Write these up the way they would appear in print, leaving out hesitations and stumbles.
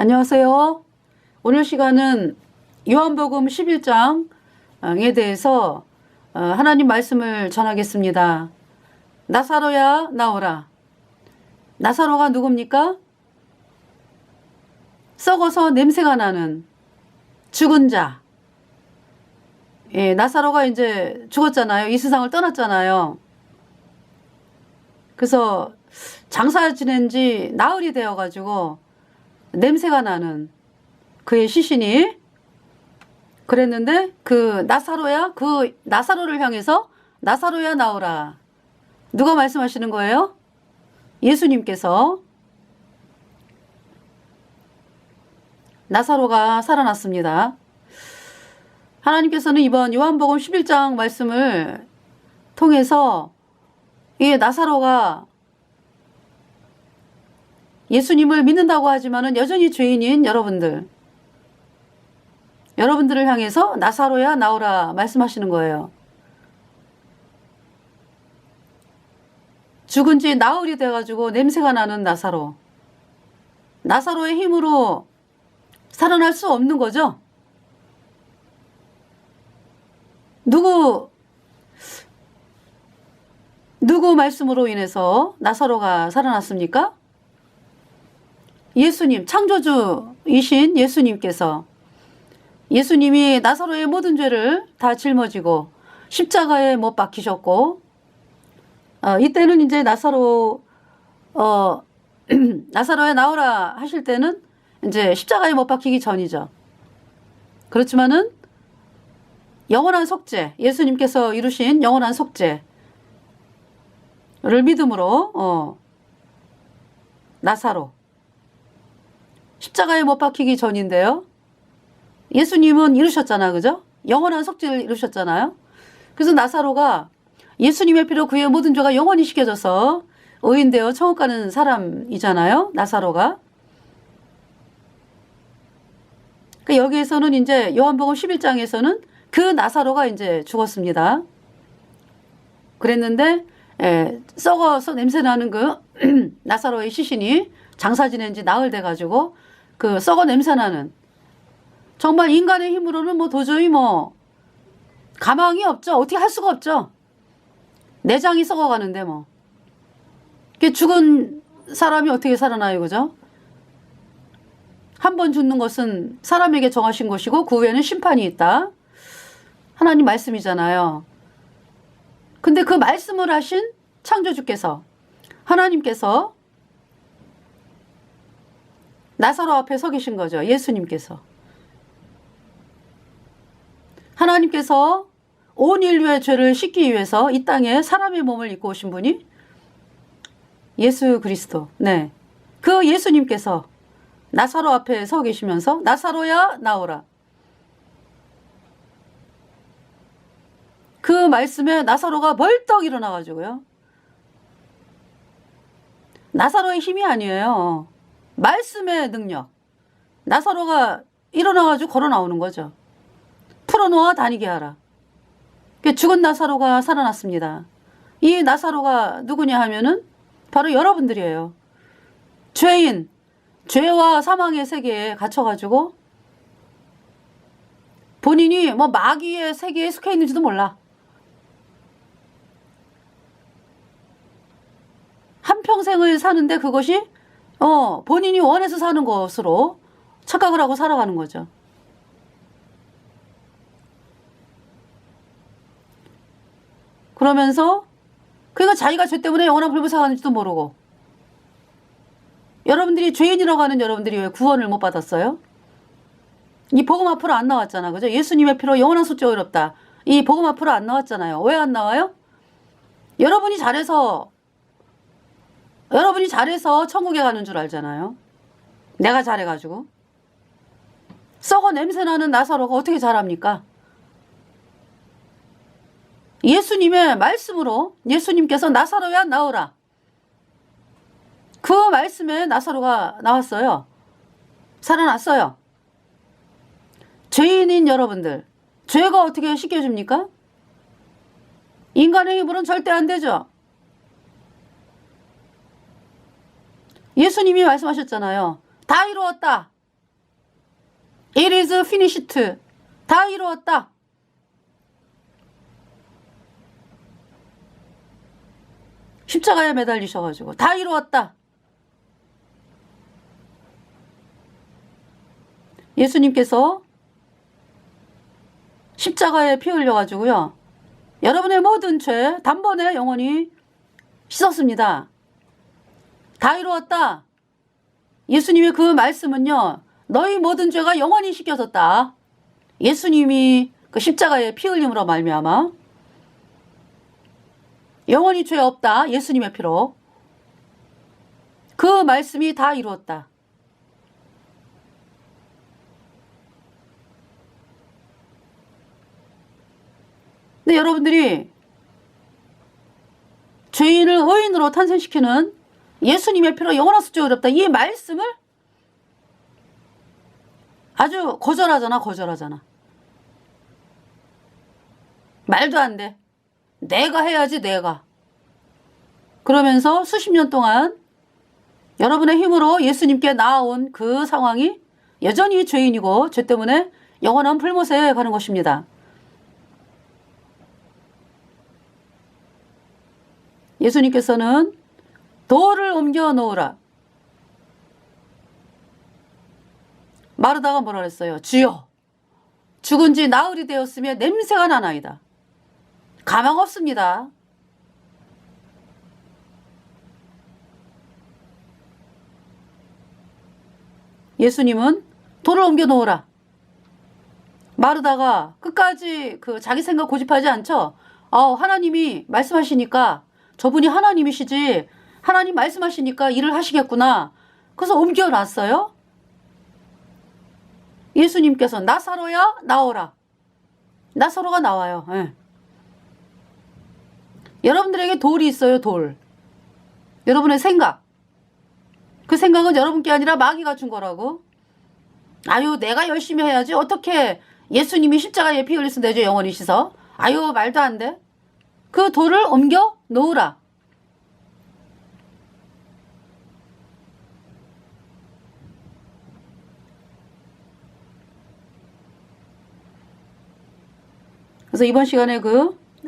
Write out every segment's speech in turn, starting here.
안녕하세요. 오늘 시간은 요한복음 11장에 대해서 하나님 말씀을 전하겠습니다. 나사로야 나오라. 나사로가 누굽니까? 썩어서 냄새가 나는 죽은 자. 나사로가 이제 죽었잖아요. 이 세상을 떠났잖아요. 그래서 장사 지낸 지 나흘이 되어가지고 냄새가 나는 그의 시신이 그랬는데 그 나사로를 향해서 나사로야 나오라. 누가 말씀하시는 거예요? 예수님께서. 나사로가 살아났습니다. 하나님께서는 이번 요한복음 11장 말씀을 통해서 이 나사로가 예수님을 믿는다고 하지만은 여전히 죄인인 여러분들을 향해서 나사로야 나오라 말씀하시는 거예요. 죽은 지 나흘이 돼가지고 냄새가 나는 나사로의 힘으로 살아날 수 없는 거죠. 누구 말씀으로 인해서 나사로가 살아났습니까? 예수님, 창조주이신 예수님께서, 예수님이 나사로의 모든 죄를 다 짊어지고 십자가에 못 박히셨고, 이때는 이제 나사로에 나오라 하실 때는 이제 십자가에 못 박히기 전이죠. 그렇지만은 영원한 속죄, 예수님께서 이루신 영원한 속죄를 믿음으로 나사로 십자가에 못 박히기 전인데요. 예수님은 이루셨잖아, 그죠? 영원한 속죄를 이루셨잖아요. 그래서 나사로가 예수님의 피로 그의 모든 죄가 영원히 씻겨져서 의인되어 천국 가는 사람이잖아요, 나사로가. 그러니까 여기에서는 이제 요한복음 11장에서는 그 나사로가 이제 죽었습니다. 그랬는데 썩어서 냄새나는 그 나사로의 시신이 장사 지낸 지 나흘 돼가지고 그 썩어 냄새나는, 정말 인간의 힘으로는 도저히 가망이 없죠. 어떻게 할 수가 없죠. 내장이 썩어가는데 죽은 사람이 어떻게 살아나요, 그죠? 한 번 죽는 것은 사람에게 정하신 것이고 그 후에는 심판이 있다. 하나님 말씀이잖아요. 근데 그 말씀을 하신 창조주께서, 하나님께서 나사로 앞에 서 계신 거죠. 예수님께서. 하나님께서 온 인류의 죄를 씻기 위해서 이 땅에 사람의 몸을 입고 오신 분이 예수 그리스도. 네. 그 예수님께서 나사로 앞에 서 계시면서 나사로야 나오라. 그 말씀에 나사로가 벌떡 일어나가지고요. 나사로의 힘이 아니에요. 말씀의 능력. 나사로가 일어나가지고 걸어 나오는 거죠. 풀어놓아 다니게 하라. 죽은 나사로가 살아났습니다. 이 나사로가 누구냐 하면은 바로 여러분들이에요. 죄인, 죄와 사망의 세계에 갇혀가지고 본인이 마귀의 세계에 속해 있는지도 몰라. 한평생을 사는데 그것이 본인이 원해서 사는 것으로 착각을 하고 살아가는 거죠. 그러면서 그러니까 자기가 죄 때문에 영원한 불구사 가는지도 모르고, 여러분들이 죄인이라고 하는 여러분들이 왜 구원을 못 받았어요? 이 복음 앞으로 안 나왔잖아, 그죠? 예수님의 피로 영원한 속죄가 이롭다. 이 복음 앞으로 안 나왔잖아요. 왜 안 나와요? 여러분이 잘해서 천국에 가는 줄 알잖아요. 내가 잘해가지고. 썩어 냄새나는 나사로가 어떻게 잘합니까? 예수님의 말씀으로 예수님께서 나사로야 나오라. 그 말씀에 나사로가 나왔어요. 살아났어요. 죄인인 여러분들, 죄가 어떻게 씻겨줍니까? 인간의 힘으로는 절대 안 되죠. 예수님이 말씀하셨잖아요. 다 이루었다. It is finished. 다 이루었다. 십자가에 매달리셔가지고 다 이루었다. 예수님께서 십자가에 피 흘려가지고요, 여러분의 모든 죄 단번에 영원히 씻었습니다. 다 이루었다. 예수님의 그 말씀은요, 너희 모든 죄가 영원히 씻겨졌다. 예수님이 그 십자가에 피 흘림으로 말미암아 영원히 죄 없다. 예수님의 피로. 그 말씀이 다 이루었다. 근데 여러분들이 죄인을 의인으로 탄생시키는 예수님의 피로 영원한 속죄 어렵다, 이 말씀을 아주 거절하잖아. 말도 안 돼. 내가 해야지, 내가. 그러면서 수십 년 동안 여러분의 힘으로 예수님께 나아온 그 상황이 여전히 죄인이고 죄 때문에 영원한 불못에 가는 것입니다. 예수님께서는 돌을 옮겨 놓으라. 마르다가 뭐라 그랬어요? 주여, 죽은 지 나흘이 되었으며 냄새가 나나이다. 가망 없습니다. 예수님은 돌을 옮겨 놓으라. 마르다가 끝까지 자기 생각 고집하지 않죠? 하나님이 말씀하시니까, 저분이 하나님이시지, 하나님 말씀하시니까 일을 하시겠구나. 그래서 옮겨놨어요. 예수님께서 나사로야 나오라. 나사로가 나와요. 예. 여러분들에게 돌이 있어요. 돌. 여러분의 생각. 그 생각은 여러분께 아니라 마귀가 준 거라고. 아유, 내가 열심히 해야지. 어떻게 예수님이 십자가에 피 흘려서 내 죄 영원히 씻어? 아유, 말도 안 돼. 그 돌을 옮겨 놓으라. 그래서 이번 시간에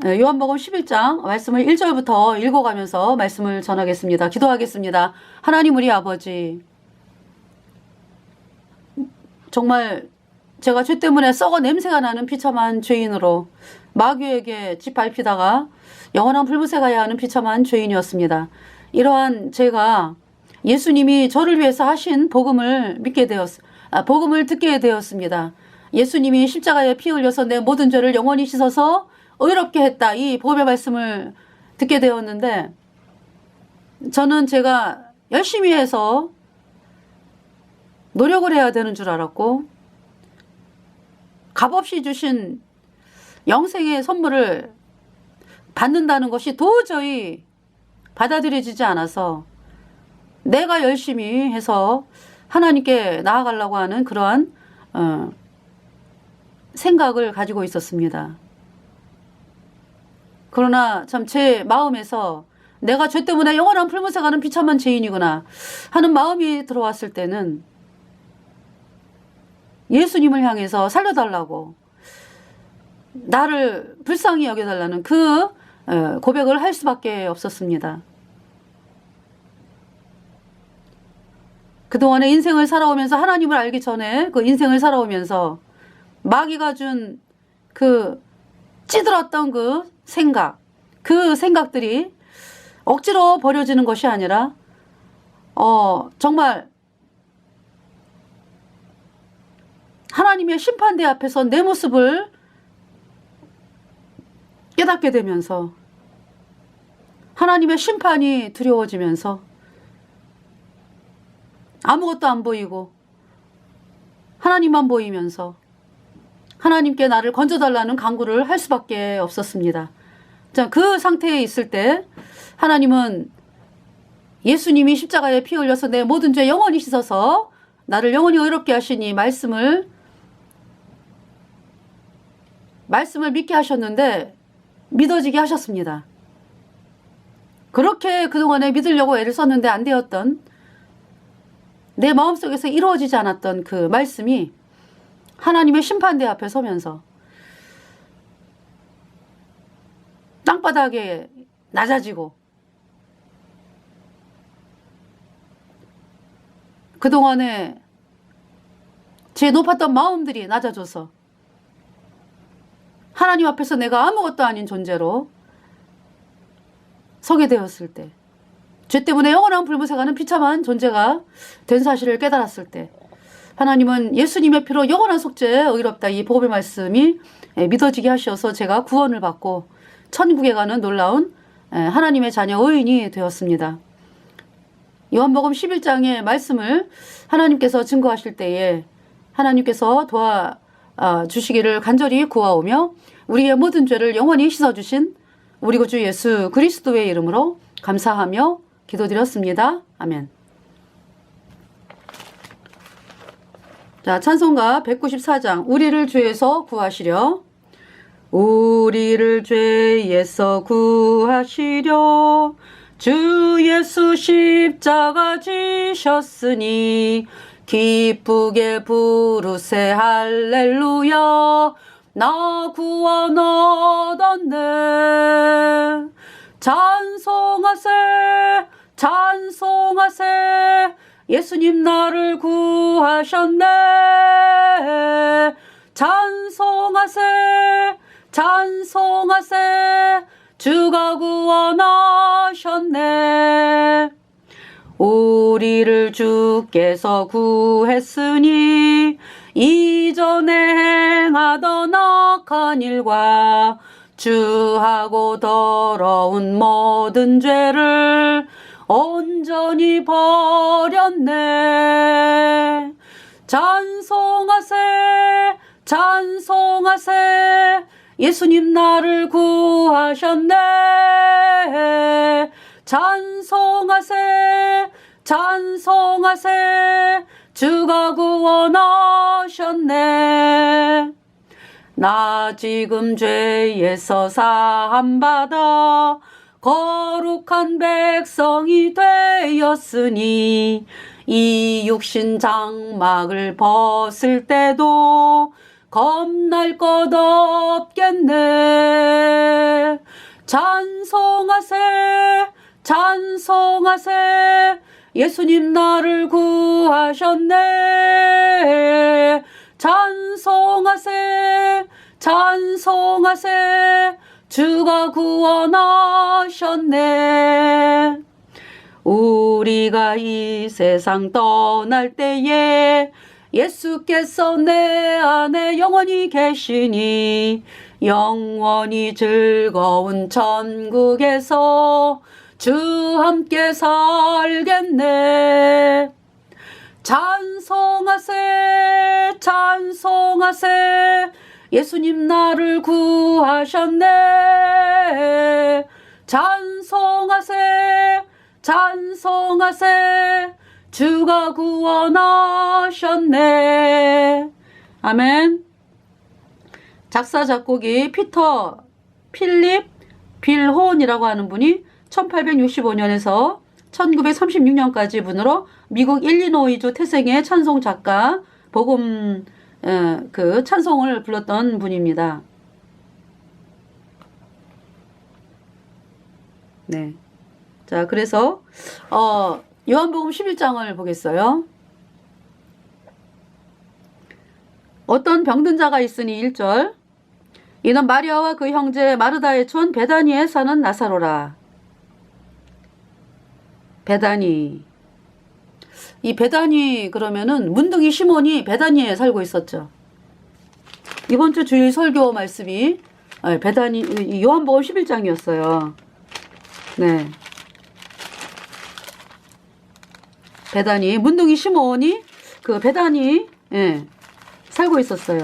요한복음 11장 말씀을 1절부터 읽어가면서 말씀을 전하겠습니다. 기도하겠습니다. 하나님 우리 아버지, 정말 제가 죄 때문에 썩어 냄새가 나는 비참한 죄인으로 마귀에게 짓밟히다가 영원한 불못에 가야 하는 비참한 죄인이었습니다. 이러한 제가 예수님이 저를 위해서 하신 복음을 복음을 듣게 되었습니다. 예수님이 십자가에 피 흘려서 내 모든 죄를 영원히 씻어서 의롭게 했다, 이 복음의 말씀을 듣게 되었는데, 저는 제가 열심히 해서 노력을 해야 되는 줄 알았고, 값없이 주신 영생의 선물을 받는다는 것이 도저히 받아들여지지 않아서 내가 열심히 해서 하나님께 나아가려고 하는 그러한 생각을 가지고 있었습니다. 그러나 참 제 마음에서 내가 죄 때문에 영원한 불못에 가는 비참한 죄인이구나 하는 마음이 들어왔을 때는 예수님을 향해서 살려달라고, 나를 불쌍히 여겨달라는 그 고백을 할 수밖에 없었습니다. 그동안의 인생을 살아오면서, 하나님을 알기 전에 그 인생을 살아오면서 마귀가 준 찌들었던 그 생각들이 억지로 버려지는 것이 아니라 정말 하나님의 심판대 앞에서 내 모습을 깨닫게 되면서 하나님의 심판이 두려워지면서 아무것도 안 보이고 하나님만 보이면서 하나님께 나를 건져달라는 간구를 할 수밖에 없었습니다. 자, 그 상태에 있을 때 하나님은 예수님이 십자가에 피 흘려서 내 모든 죄 영원히 씻어서 나를 영원히 의롭게 하시니 말씀을 믿게 하셨는데 믿어지게 하셨습니다. 그렇게 그동안에 믿으려고 애를 썼는데 안 되었던, 내 마음속에서 이루어지지 않았던 그 말씀이 하나님의 심판대 앞에 서면서 땅바닥에 낮아지고 그동안에 제 높았던 마음들이 낮아져서 하나님 앞에서 내가 아무것도 아닌 존재로 서게 되었을 때, 죄 때문에 영원한 불못에 가는 비참한 존재가 된 사실을 깨달았을 때, 하나님은 예수님의 피로 영원한 속죄에 의롭다, 이 복음의 말씀이 믿어지게 하셔서 제가 구원을 받고 천국에 가는 놀라운 하나님의 자녀 의인이 되었습니다. 요한복음 11장의 말씀을 하나님께서 증거하실 때에 하나님께서 도와주시기를 간절히 구하오며 우리의 모든 죄를 영원히 씻어주신 우리 구주 예수 그리스도의 이름으로 감사하며 기도드렸습니다. 아멘. 자, 찬송가 194장 우리를 죄에서 구하시려, 우리를 죄에서 구하시려 주 예수 십자가 지셨으니 기쁘게 부르세 할렐루야, 나 구원 얻었네. 찬송하세 찬송하세, 예수님 나를 구하셨네. 찬송하세 찬송하세, 주가 구원하셨네. 우리를 주께서 구했으니 이전에 행하던 악한 일과 주하고 더러운 모든 죄를 온전히 버렸네. 찬송하세 찬송하세, 예수님 나를 구하셨네. 찬송하세 찬송하세, 주가 구원하셨네. 나 지금 죄에서 사함받아 거룩한 백성이 되었으니 이 육신 장막을 벗을 때도 겁날 것 없겠네. 찬송하세 찬송하세, 예수님 나를 구하셨네. 찬송하세 찬송하세, 주가 구원하셨네. 우리가 이 세상 떠날 때에 예수께서 내 안에 영원히 계시니 영원히 즐거운 천국에서 주 함께 살겠네. 찬송하세 찬송하세, 예수님 나를 구하셨네. 찬송하세 찬송하세, 주가 구원하셨네. 아멘. 작사 작곡이 피터 필립 빌혼이라고 하는 분이 1865년에서 1936년까지 분으로 미국 일리노이주 태생의 찬송 작가, 복음 그 찬송을 불렀던 분입니다. 네. 자, 그래서 요한복음 11장을 보겠어요. 어떤 병든 자가 있으니 1절, 이는 마리아와 그 형제 마르다의 촌 베다니에 사는 나사로라. 베다니. 이 베다니 그러면은 문둥이 시몬이 베다니에 살고 있었죠. 이번 주 주일 설교 말씀이 베다니 요한복음 11장이었어요. 네. 베다니, 문둥이 시몬이 그 베다니 살고 있었어요.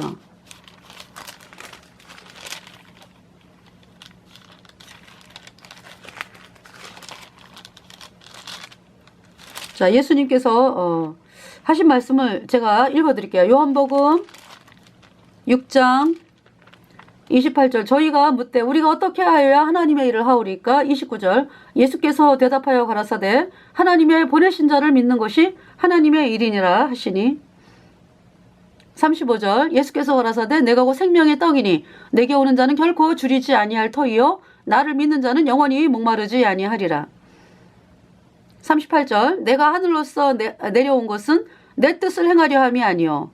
자, 예수님께서 하신 말씀을 제가 읽어드릴게요. 요한복음 6장 28절, 저희가 묻되 우리가 어떻게 하여야 하나님의 일을 하오리까? 29절, 예수께서 대답하여 가라사대 하나님의 보내신 자를 믿는 것이 하나님의 일이니라 하시니, 35절 예수께서 가라사대 내가 곧 생명의 떡이니 내게 오는 자는 결코 줄이지 아니할 터이요 나를 믿는 자는 영원히 목마르지 아니하리라. 38절 내가 하늘로서 내려온 것은 내 뜻을 행하려 함이 아니요.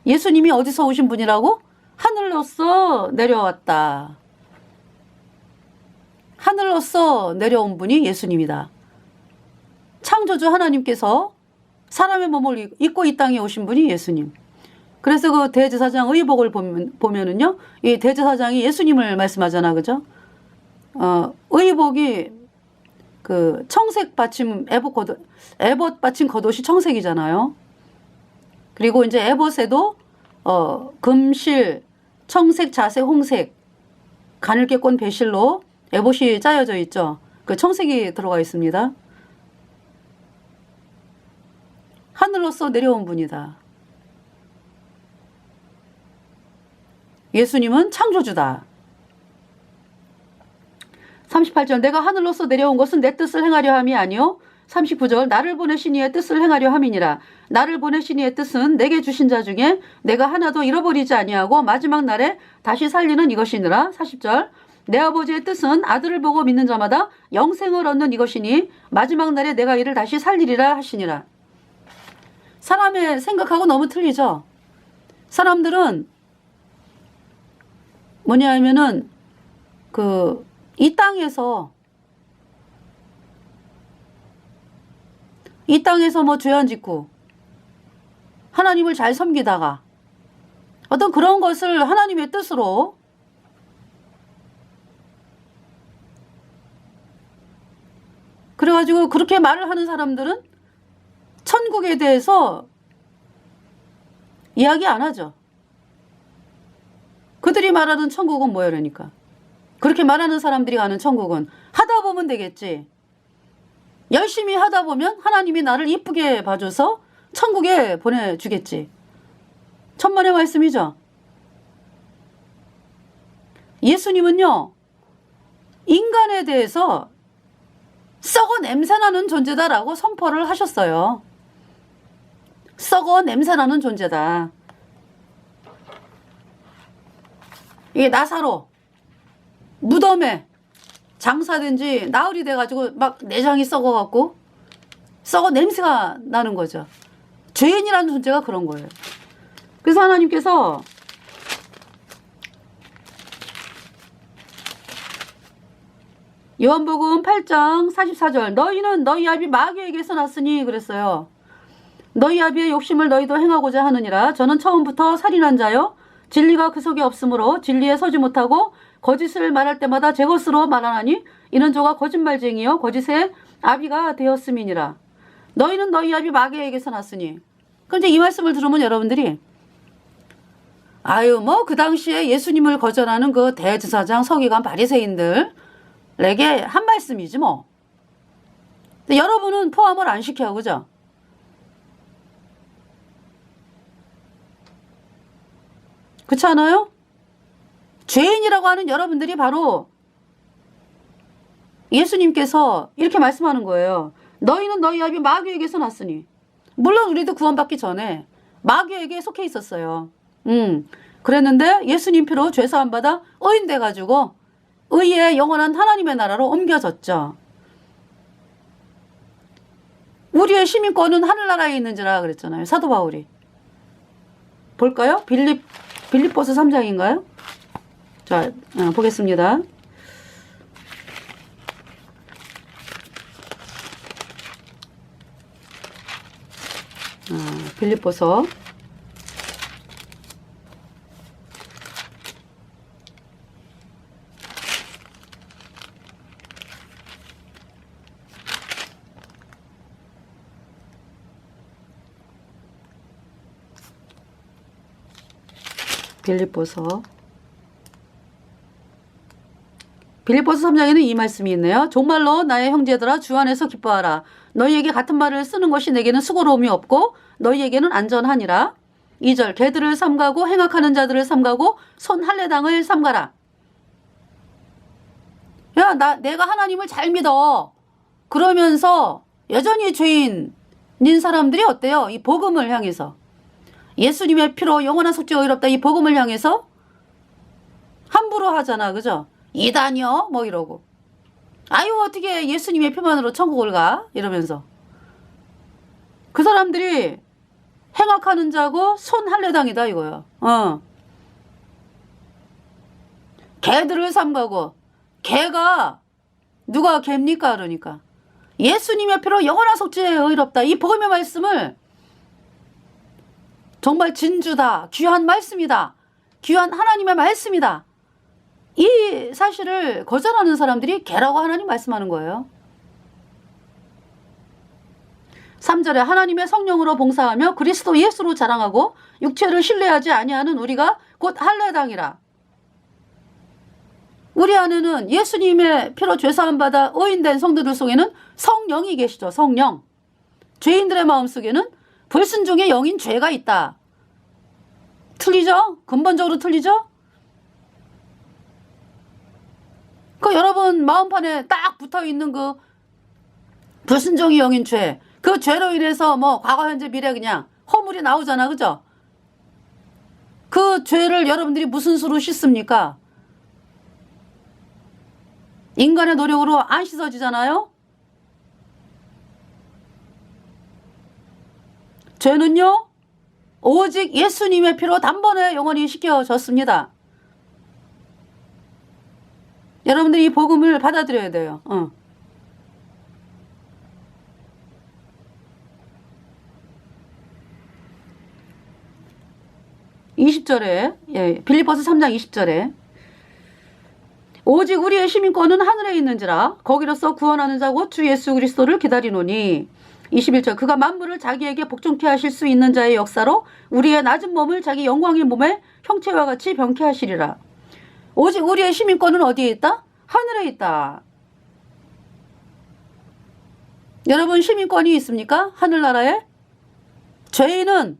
예수님이 어디서 오신 분이라고? 하늘로서 내려왔다. 하늘로서 내려온 분이 예수님이다. 창조주 하나님께서 사람의 몸을 입고 이 땅에 오신 분이 예수님. 그래서 그 대제사장 의복을 보면은요, 이 대제사장이 예수님을 말씀하잖아, 그죠? 의복이 그 청색 받침 에봇 받침 겉옷이 청색이잖아요. 그리고 이제 에봇에도 금실, 청색, 자색, 홍색, 가늘게 꼰 배실로 에봇이 짜여져 있죠. 그 청색이 들어가 있습니다. 하늘로서 내려온 분이다. 예수님은 창조주다. 38절 내가 하늘로서 내려온 것은 내 뜻을 행하려 함이 아니요. 39절 나를 보내신 이의 뜻을 행하려 함이니라. 나를 보내신 이의 뜻은 내게 주신 자 중에 내가 하나도 잃어버리지 아니하고 마지막 날에 다시 살리는 이것이니라. 40절 내 아버지의 뜻은 아들을 보고 믿는 자마다 영생을 얻는 이것이니 마지막 날에 내가 이를 다시 살리리라 하시니라. 사람의 생각하고 너무 틀리죠. 사람들은 뭐냐 하면은 이 땅에서 뭐 죄 안 짓고 하나님을 잘 섬기다가 어떤 그런 것을 하나님의 뜻으로 그래가지고 그렇게 말을 하는 사람들은 천국에 대해서 이야기 안 하죠. 그들이 말하는 천국은 뭐야 그러니까. 그렇게 말하는 사람들이 가는 천국은 하다 보면 되겠지. 열심히 하다 보면 하나님이 나를 이쁘게 봐줘서 천국에 보내주겠지. 천만의 말씀이죠. 예수님은요, 인간에 대해서 썩어 냄새나는 존재다라고 선포를 하셨어요. 썩어 냄새나는 존재다. 이게 나사로 무덤에 장사된 지 나흘이 돼가지고 막 내장이 썩어갖고 썩어 냄새가 나는 거죠. 죄인이라는 존재가 그런 거예요. 그래서 하나님께서 요한복음 8장 44절 너희는 너희 아비 마귀에게서 났으니 그랬어요. 너희 아비의 욕심을 너희도 행하고자 하느니라. 저는 처음부터 살인한 자요 진리가 그 속에 없으므로 진리에 서지 못하고 거짓을 말할 때마다 제 것으로 말하나니 이는 저가 거짓말쟁이요 거짓의 아비가 되었음이니라. 너희는 너희 아비 마귀에게서 났으니. 그런데 이 말씀을 들으면 여러분들이 뭐 그 당시에 예수님을 거절하는 그 대제사장 서기관 바리새인들에게 한 말씀이지 뭐. 근데 여러분은 포함을 안 시켜, 그죠? 그렇지 않아요? 죄인이라고 하는 여러분들이 바로 예수님께서 이렇게 말씀하는 거예요. 너희는 너희 아비 마귀에게서 났으니. 물론 우리도 구원받기 전에 마귀에게 속해 있었어요. 그랬는데 예수님 피로 죄사함 받아 의인 돼가지고 의의 영원한 하나님의 나라로 옮겨졌죠. 우리의 시민권은 하늘나라에 있는지라 그랬잖아요. 사도 바울이. 볼까요? 빌립보서 3장인가요? 자, 보겠습니다. 빌립보서 3장에는 이 말씀이 있네요. 정말로 나의 형제들아 주 안에서 기뻐하라. 너희에게 같은 말을 쓰는 것이 내게는 수고로움이 없고 너희에게는 안전하니라. 2절 개들을 삼가고 행악하는 자들을 삼가고 손 할례당을 삼가라. 내가 하나님을 잘 믿어. 그러면서 여전히 죄인인 사람들이 어때요? 이 복음을 향해서. 예수님의 피로 영원한 속죄 의롭다 이 복음을 향해서 함부로 하잖아. 그죠? 이단이요? 뭐 이러고. 아유 어떻게 예수님의 피만으로 천국을 가? 이러면서. 그 사람들이 행악하는 자고 손할례당이다 이거야. 개들을 삼가고 개가 누가 개입니까? 그러니까 예수님의 피로 영원한 속죄에 의롭다 이 복음의 말씀을 정말 진주다 귀한 말씀이다 귀한 하나님의 말씀이다 이 사실을 거절하는 사람들이 개라고 하나님 말씀하는 거예요. 3절에 하나님의 성령으로 봉사하며 그리스도 예수로 자랑하고 육체를 신뢰하지 아니하는 우리가 곧 할례당이라. 우리 안에는 예수님의 피로 죄사함 받아 의인된 성도들 속에는 성령이 계시죠. 성령. 죄인들의 마음속에는 불순종의 영인 죄가 있다. 틀리죠? 근본적으로 틀리죠? 그 여러분 마음판에 딱 붙어있는 그 불순종의 영인 죄, 그 죄로 인해서 뭐 과거 현재 미래 그냥 허물이 나오잖아. 그죠? 그 죄를 여러분들이 무슨 수로 씻습니까? 인간의 노력으로 안 씻어지잖아요. 죄는요 오직 예수님의 피로 단번에 영원히 씻겨졌습니다. 여러분들이 이 복음을 받아들여야 돼요. 20절에 빌립보서 3장 20절에 오직 우리의 시민권은 하늘에 있는지라 거기로서 구원하는 자 곧 주 예수 그리스도를 기다리노니 21절 그가 만물을 자기에게 복종케 하실 수 있는 자의 역사로 우리의 낮은 몸을 자기 영광의 몸에 형체와 같이 병케 하시리라. 오직 우리의 시민권은 어디에 있다? 하늘에 있다. 여러분 시민권이 있습니까? 하늘나라에? 죄인은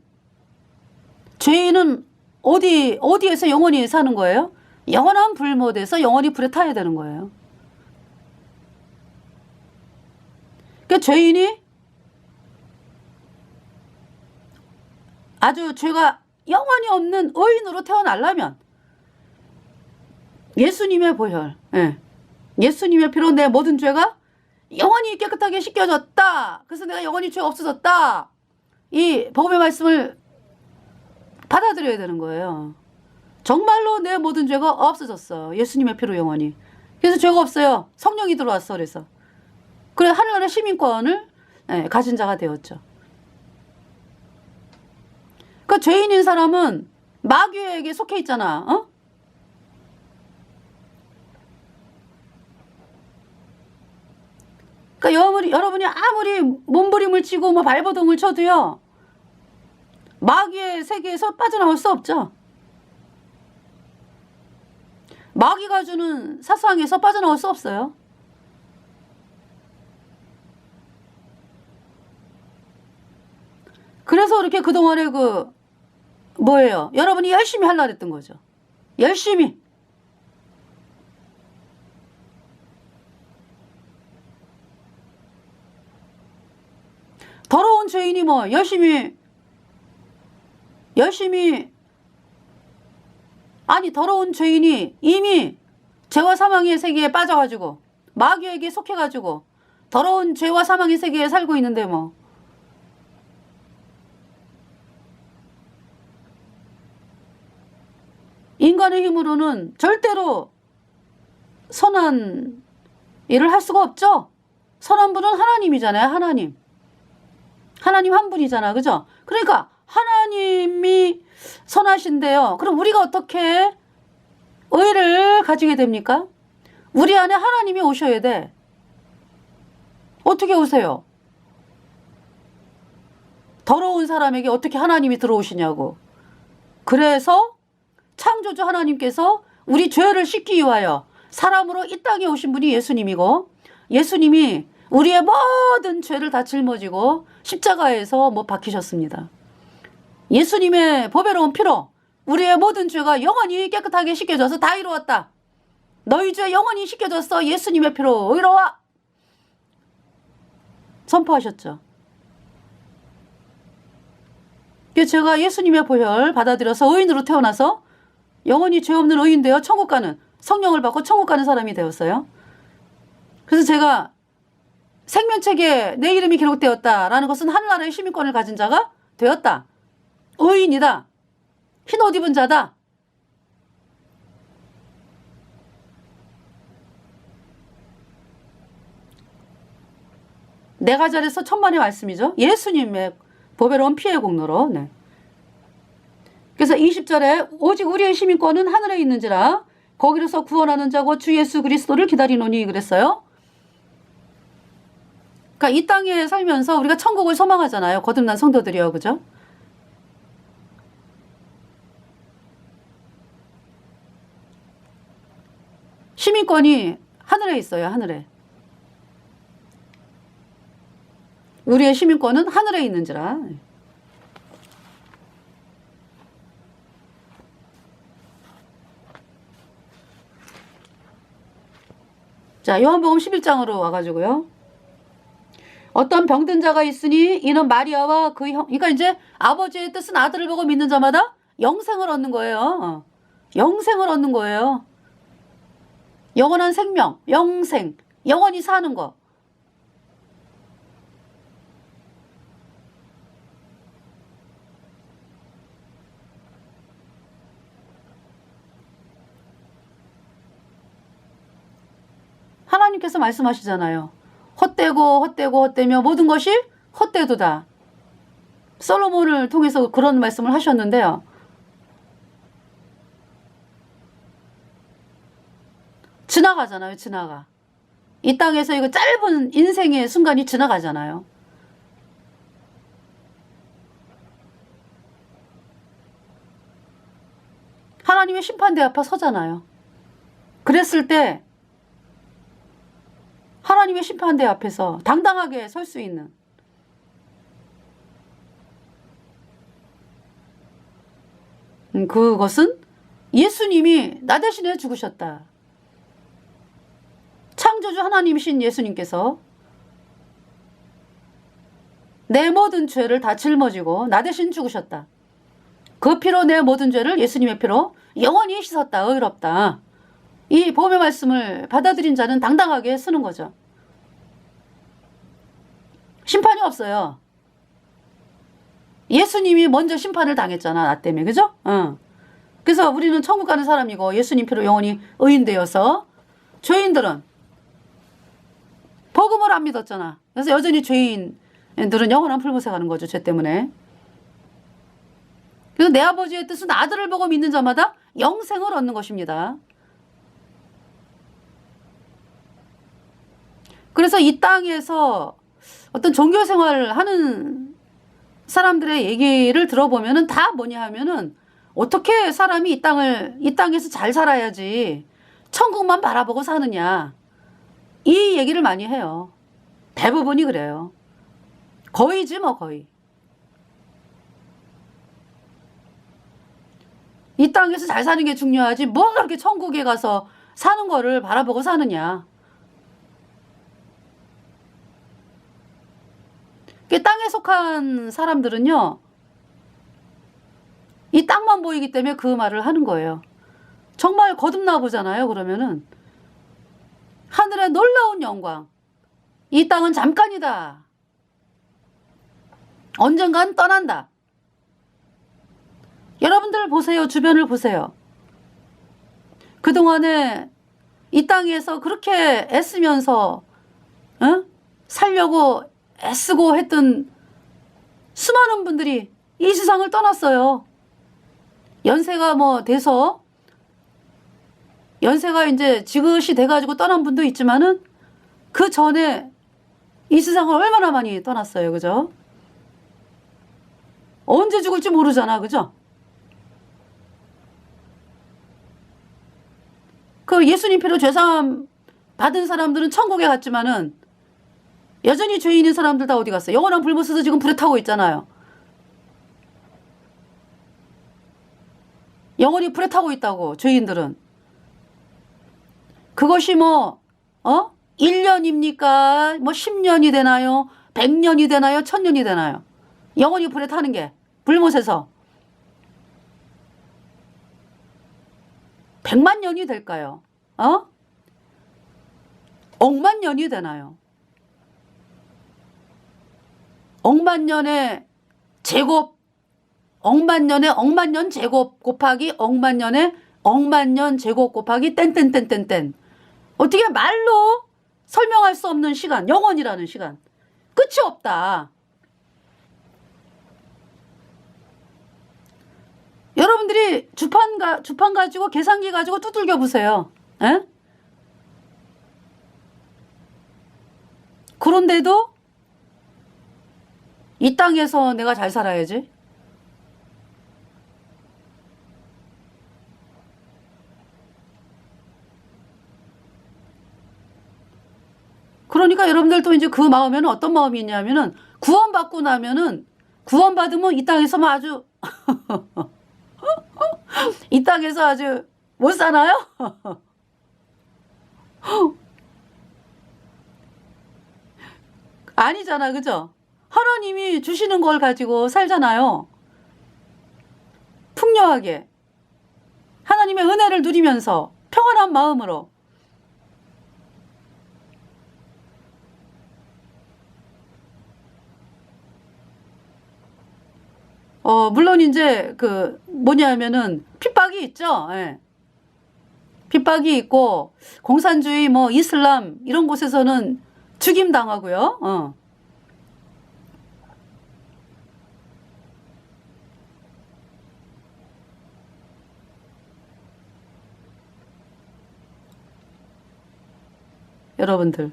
어디에서 영원히 사는 거예요? 영원한 불못에서 영원히 불에 타야 되는 거예요. 그러니까 죄인이 아주 죄가 영원히 없는 의인으로 태어나려면 예수님의 보혈, 예수님의 피로 내 모든 죄가 영원히 깨끗하게 씻겨졌다. 그래서 내가 영원히 죄 없어졌다. 이 복음의 말씀을 받아들여야 되는 거예요. 정말로 내 모든 죄가 없어졌어. 예수님의 피로 영원히. 그래서 죄가 없어요. 성령이 들어왔어. 그래 하늘나라 시민권을 가진 자가 되었죠. 그 죄인인 사람은 마귀에게 속해 있잖아. 그러니까 여러분이 아무리 몸부림을 치고 뭐 발버둥을 쳐도요. 마귀의 세계에서 빠져나올 수 없죠. 마귀가 주는 사상에서 빠져나올 수 없어요. 그래서 이렇게 그동안에 뭐예요? 여러분이 열심히 하려고 했던 거죠. 열심히. 더러운 죄인이 뭐 열심히 아니 더러운 죄인이 이미 죄와 사망의 세계에 빠져가지고 마귀에게 속해가지고 더러운 죄와 사망의 세계에 살고 있는데 뭐 인간의 힘으로는 절대로 선한 일을 할 수가 없죠. 선한 분은 하나님이잖아요. 하나님 한 분이잖아. 그죠? 그러니까 하나님이 선하신데요. 그럼 우리가 어떻게 의를 가지게 됩니까? 우리 안에 하나님이 오셔야 돼. 어떻게 오세요? 더러운 사람에게 어떻게 하나님이 들어오시냐고. 그래서 창조주 하나님께서 우리 죄를 씻기 위하여 사람으로 이 땅에 오신 분이 예수님이고 예수님이 우리의 모든 죄를 다 짊어지고 십자가에서 못 박히셨습니다. 예수님의 보배로운 피로 우리의 모든 죄가 영원히 깨끗하게 씻겨져서 다 이루었다. 너희 죄 영원히 씻겨졌어. 예수님의 피로 의로워. 선포하셨죠. 제가 예수님의 보혈 받아들여서 의인으로 태어나서 영원히 죄 없는 의인 되어 천국 가는, 성령을 받고 천국 가는 사람이 되었어요. 그래서 제가 생명책에 내 이름이 기록되었다라는 것은 하늘나라의 시민권을 가진 자가 되었다. 의인이다. 흰 옷 입은 자다. 내가 잘해서 천만의 말씀이죠. 예수님의 보배로운 피의 공로로. 네. 그래서 20절에 오직 우리의 시민권은 하늘에 있는지라 거기로서 구원하는 자고 주 예수 그리스도를 기다리노니 그랬어요. 그러니까 이 땅에 살면서 우리가 천국을 소망하잖아요. 거듭난 성도들이요. 그죠? 시민권이 하늘에 있어요. 하늘에. 우리의 시민권은 하늘에 있는지라. 자, 요한복음 11장으로 와가지고요. 어떤 병든 자가 있으니 이는 마리아와 그 형, 그러니까 이제 아버지의 뜻은 아들을 보고 믿는 자마다 영생을 얻는 거예요. 영생을 얻는 거예요. 영원한 생명, 영생, 영원히 사는 거. 하나님께서 말씀하시잖아요. 헛되며 모든 것이 헛되도다. 솔로몬을 통해서 그런 말씀을 하셨는데요. 지나가잖아요. 지나가. 이 땅에서 이거 짧은 인생의 순간이 지나가잖아요. 하나님의 심판대 앞에 서잖아요. 그랬을 때 하나님의 심판대 앞에서 당당하게 설 수 있는, 그것은 예수님이 나 대신에 죽으셨다. 창조주 하나님이신 예수님께서 내 모든 죄를 다 짊어지고 나 대신 죽으셨다. 그 피로 내 모든 죄를 예수님의 피로 영원히 씻었다. 의롭다. 이 복음의 말씀을 받아들인 자는 당당하게 쓰는 거죠. 심판이 없어요. 예수님이 먼저 심판을 당했잖아. 나 때문에. 그죠? 그래서 우리는 천국 가는 사람이고 예수님 피로 영원히 의인되어서, 죄인들은 복음을 안 믿었잖아. 그래서 여전히 죄인들은 영원한 풀무새 가는 거죠. 죄 때문에. 그래서 내 아버지의 뜻은 아들을 보고 믿는 자마다 영생을 얻는 것입니다. 그래서 이 땅에서 어떤 종교 생활을 하는 사람들의 얘기를 들어보면은 다 뭐냐 하면은 어떻게 사람이 이 땅에서 잘 살아야지 천국만 바라보고 사느냐. 이 얘기를 많이 해요. 대부분이 그래요. 거의지 뭐 거의. 이 땅에서 잘 사는 게 중요하지 뭐 그렇게 천국에 가서 사는 거를 바라보고 사느냐. 땅에 속한 사람들은요, 이 땅만 보이기 때문에 그 말을 하는 거예요. 정말 거듭나 보잖아요. 그러면은 하늘의 놀라운 영광, 이 땅은 잠깐이다. 언젠간 떠난다. 여러분들 보세요. 주변을 보세요. 그동안에 이 땅에서 그렇게 애쓰면서 살려고 애쓰고 했던 수많은 분들이 이 세상을 떠났어요. 연세가 뭐 돼서, 연세가 이제 지긋이 돼가지고 떠난 분도 있지만은 그 전에 이 세상을 얼마나 많이 떠났어요. 그죠? 언제 죽을지 모르잖아. 그죠? 그 예수님 피로 죄사함 받은 사람들은 천국에 갔지만은 여전히 죄인인 사람들 다 어디 갔어요? 영원한 불못에서 지금 불에 타고 있잖아요. 영원히 불에 타고 있다고, 죄인들은. 그것이 뭐 1년입니까? 뭐 10년이 되나요? 100년이 되나요? 1000년이 되나요? 영원히 불에 타는 게. 불못에서 100만 년이 될까요? 억만 년이 되나요? 억만 년의 제곱, 억만 년의 억만 년 제곱 곱하기 억만 년의 억만 년 제곱 곱하기 땡땡땡땡땡. 어떻게 말로 설명할 수 없는 시간, 영원이라는 시간. 끝이 없다. 여러분들이 주판 가지고 계산기 가지고 두들겨 보세요. 에? 그런데도 이 땅에서 내가 잘 살아야지. 그러니까 여러분들도 이제 그 마음에는 어떤 마음이 있냐면은 구원받고 나면은 구원받으면 이 땅에서 아주 이 땅에서 아주 못 사나요? 아니잖아, 그죠? 하나님이 주시는 걸 가지고 살잖아요. 풍요하게 하나님의 은혜를 누리면서 평안한 마음으로. 물론 이제 그 뭐냐면은 핍박이 있죠. 예. 핍박이 있고 공산주의 뭐 이슬람 이런 곳에서는 죽임 당하고요. 여러분들.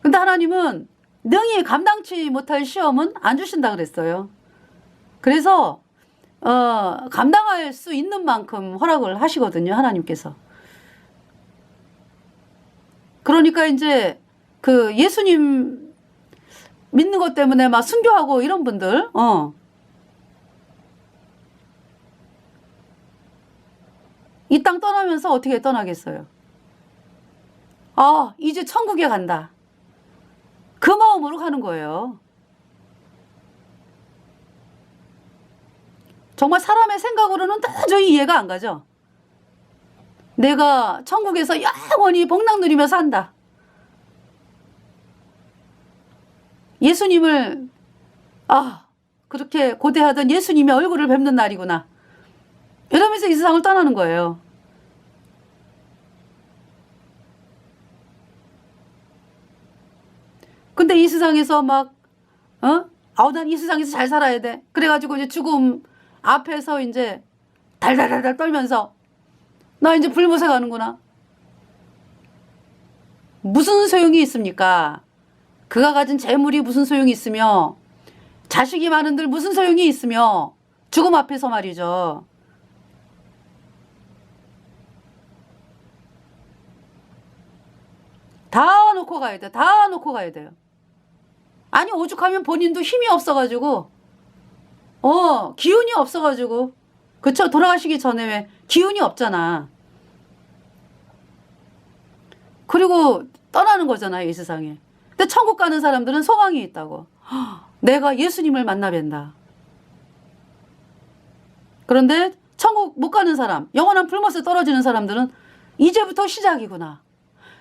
근데 하나님은 능히 감당치 못할 시험은 안 주신다 그랬어요. 그래서 감당할 수 있는 만큼 허락을 하시거든요, 하나님께서. 그러니까 이제 그 예수님 믿는 것 때문에 막 순교하고 이런 분들, 이 땅 떠나면서 어떻게 떠나겠어요? 이제 천국에 간다. 그 마음으로 가는 거예요. 정말 사람의 생각으로는 도저히 이해가 안 가죠. 내가 천국에서 영원히 복락 누리며 산다. 예수님을 그렇게 고대하던 예수님의 얼굴을 뵙는 날이구나. 이러면서 이 세상을 떠나는 거예요. 근데 이 세상에서 막 난 이 세상에서 잘 살아야 돼. 그래가지고 이제 죽음 앞에서 이제 달달달달 떨면서 나 이제 불못에 가는구나. 무슨 소용이 있습니까? 그가 가진 재물이 무슨 소용이 있으며 자식이 많은들 무슨 소용이 있으며 죽음 앞에서 말이죠. 다 놓고 가야 돼. 다 놓고 가야 돼요. 아니 오죽하면 본인도 힘이 없어가지고 기운이 없어가지고 그쵸? 돌아가시기 전에 왜 기운이 없잖아. 그리고 떠나는 거잖아요, 이 세상에. 근데 천국 가는 사람들은 소망이 있다고. 내가 예수님을 만나 뵌다. 그런데 천국 못 가는 사람, 영원한 불못에 떨어지는 사람들은 이제부터 시작이구나.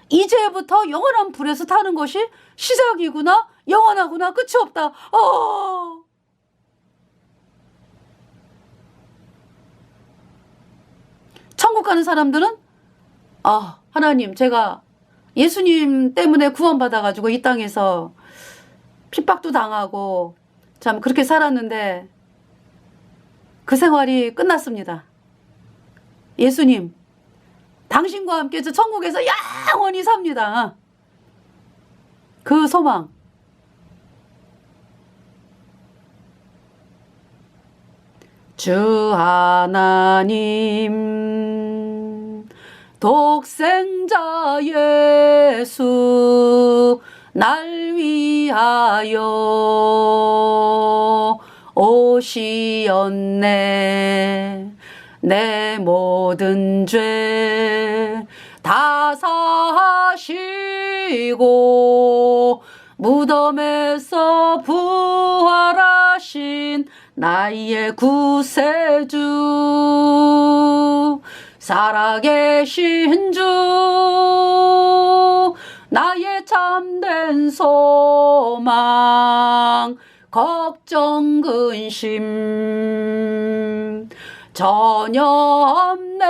이제부터 영원한 불에서 타는 것이 시작이구나. 영원하구나. 끝이 없다. 천국 가는 사람들은 하나님, 제가 예수님 때문에 구원받아가지고 이 땅에서 핍박도 당하고 참 그렇게 살았는데 그 생활이 끝났습니다. 예수님, 당신과 함께 저 천국에서 영원히 삽니다. 그 소망. 주 하나님 독생자 예수 날 위하여 오시었네. 내 모든 죄 다 사하시고 무덤에서 부활하시 살아계신 나의 구세주, 살아계신 주, 나의 참된 소망, 걱정 근심 전혀 없네.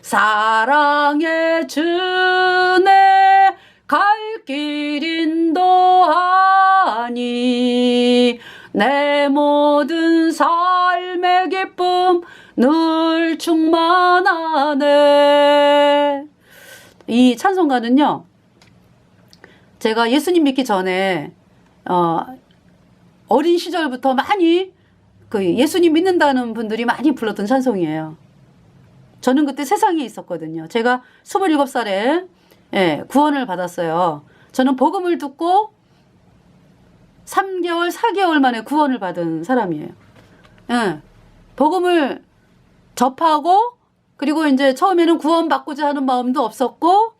사랑의 주네 갈 길 인도하니 내 모든 삶의 기쁨 늘 충만하네. 이 찬송가는요, 제가 예수님 믿기 전에 어린 시절부터 많이 그 예수님 믿는다는 분들이 많이 불렀던 찬송이에요. 저는 그때 세상에 있었거든요. 제가 27살에 구원을 받았어요. 저는 복음을 듣고 3개월, 4개월 만에 구원을 받은 사람이에요. 복음을 접하고, 그리고 이제 처음에는 구원받고자 하는 마음도 없었고,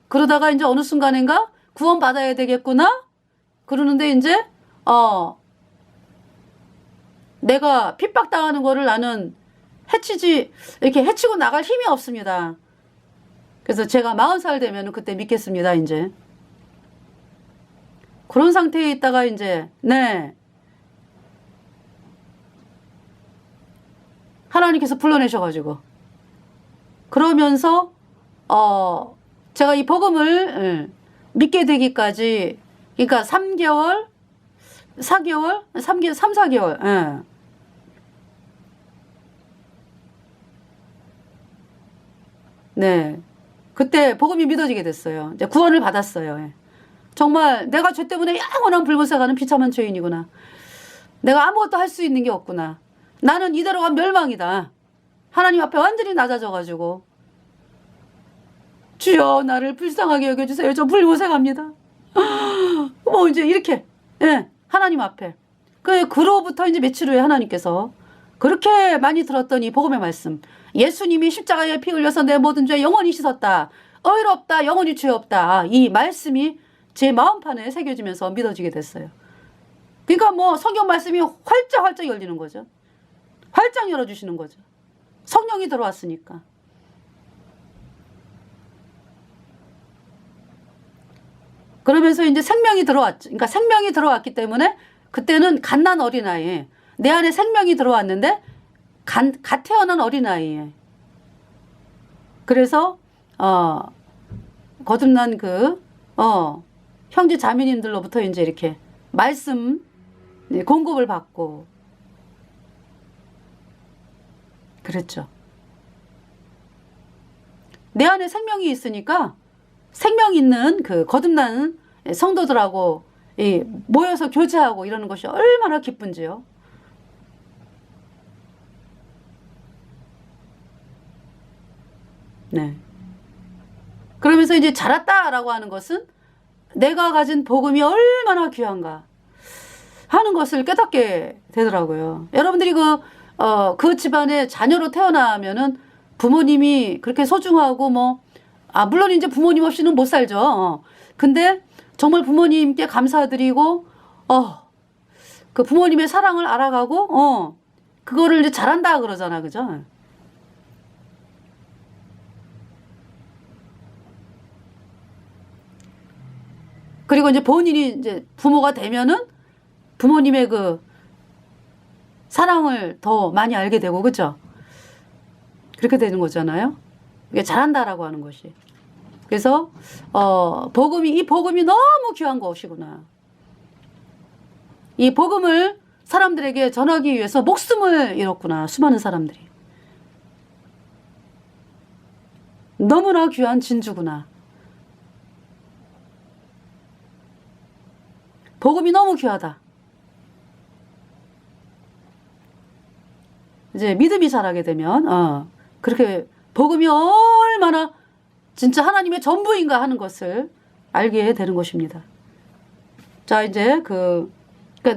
그러다가 이제 어느 순간인가 구원받아야 되겠구나? 그러는데 이제, 내가 핍박당하는 거를 나는 이렇게 해치고 나갈 힘이 없습니다. 그래서 제가 40살 되면 그때 믿겠습니다, 이제. 그런 상태에 있다가 이제, 하나님께서 불러내셔가지고. 그러면서, 제가 이 복음을 믿게 되기까지, 그러니까 3개월, 4개월? 4개월. 네. 그때 복음이 믿어지게 됐어요. 이제 구원을 받았어요. 정말 내가 죄 때문에 영원한 불못에 가는 비참한 죄인이구나. 내가 아무것도 할 수 있는 게 없구나. 나는 이대로 가면 멸망이다. 하나님 앞에 완전히 낮아져가지고, 주여 나를 불쌍하게 여겨주세요. 저 불못에 갑니다. 뭐 이제 이렇게 하나님 앞에. 그로부터 이제 며칠 후에 하나님께서 그렇게 많이 들었던 이 복음의 말씀, 예수님이 십자가에 피 흘려서 내 모든 죄 영원히 씻었다, 의롭다, 영원히 죄 없다, 이 말씀이 제 마음판에 새겨지면서 믿어지게 됐어요. 그러니까 뭐 성경 말씀이 활짝 열리는 거죠. 활짝 열어주시는 거죠. 성령이 들어왔으니까. 그러면서 이제 생명이 들어왔죠. 그러니까 생명이 들어왔기 때문에 그때는 갓난 어린아이에 내 안에 생명이 들어왔는데 갓 태어난 어린아이에. 그래서 거듭난 형제 자매님들로부터 이제 이렇게 말씀 공급을 받고 그랬죠. 내 안에 생명이 있으니까 생명 있는 그 거듭난 성도들하고 모여서 교제하고 이러는 것이 얼마나 기쁜지요. 네. 그러면서 이제 자랐다라고 하는 것은 내가 가진 복음이 얼마나 귀한가 하는 것을 깨닫게 되더라고요. 여러분들이 그 집안의 자녀로 태어나면은 부모님이 그렇게 소중하고 물론 이제 부모님 없이는 못 살죠. 근데 정말 부모님께 감사드리고, 그 부모님의 사랑을 알아가고, 그거를 이제 잘한다 그러잖아. 그죠? 그리고 이제 본인이 이제 부모가 되면은 부모님의 그 사랑을 더 많이 알게 되고, 그죠? 그렇게 되는 거잖아요. 이게 잘한다라고 하는 것이. 그래서 이 복음이 너무 귀한 것이구나. 이 복음을 사람들에게 전하기 위해서 목숨을 잃었구나. 수많은 사람들이. 너무나 귀한 진주구나. 복음이 너무 귀하다. 이제 믿음이 자라게 되면 그렇게 복음이 얼마나 진짜 하나님의 전부인가 하는 것을 알게 되는 것입니다. 자, 이제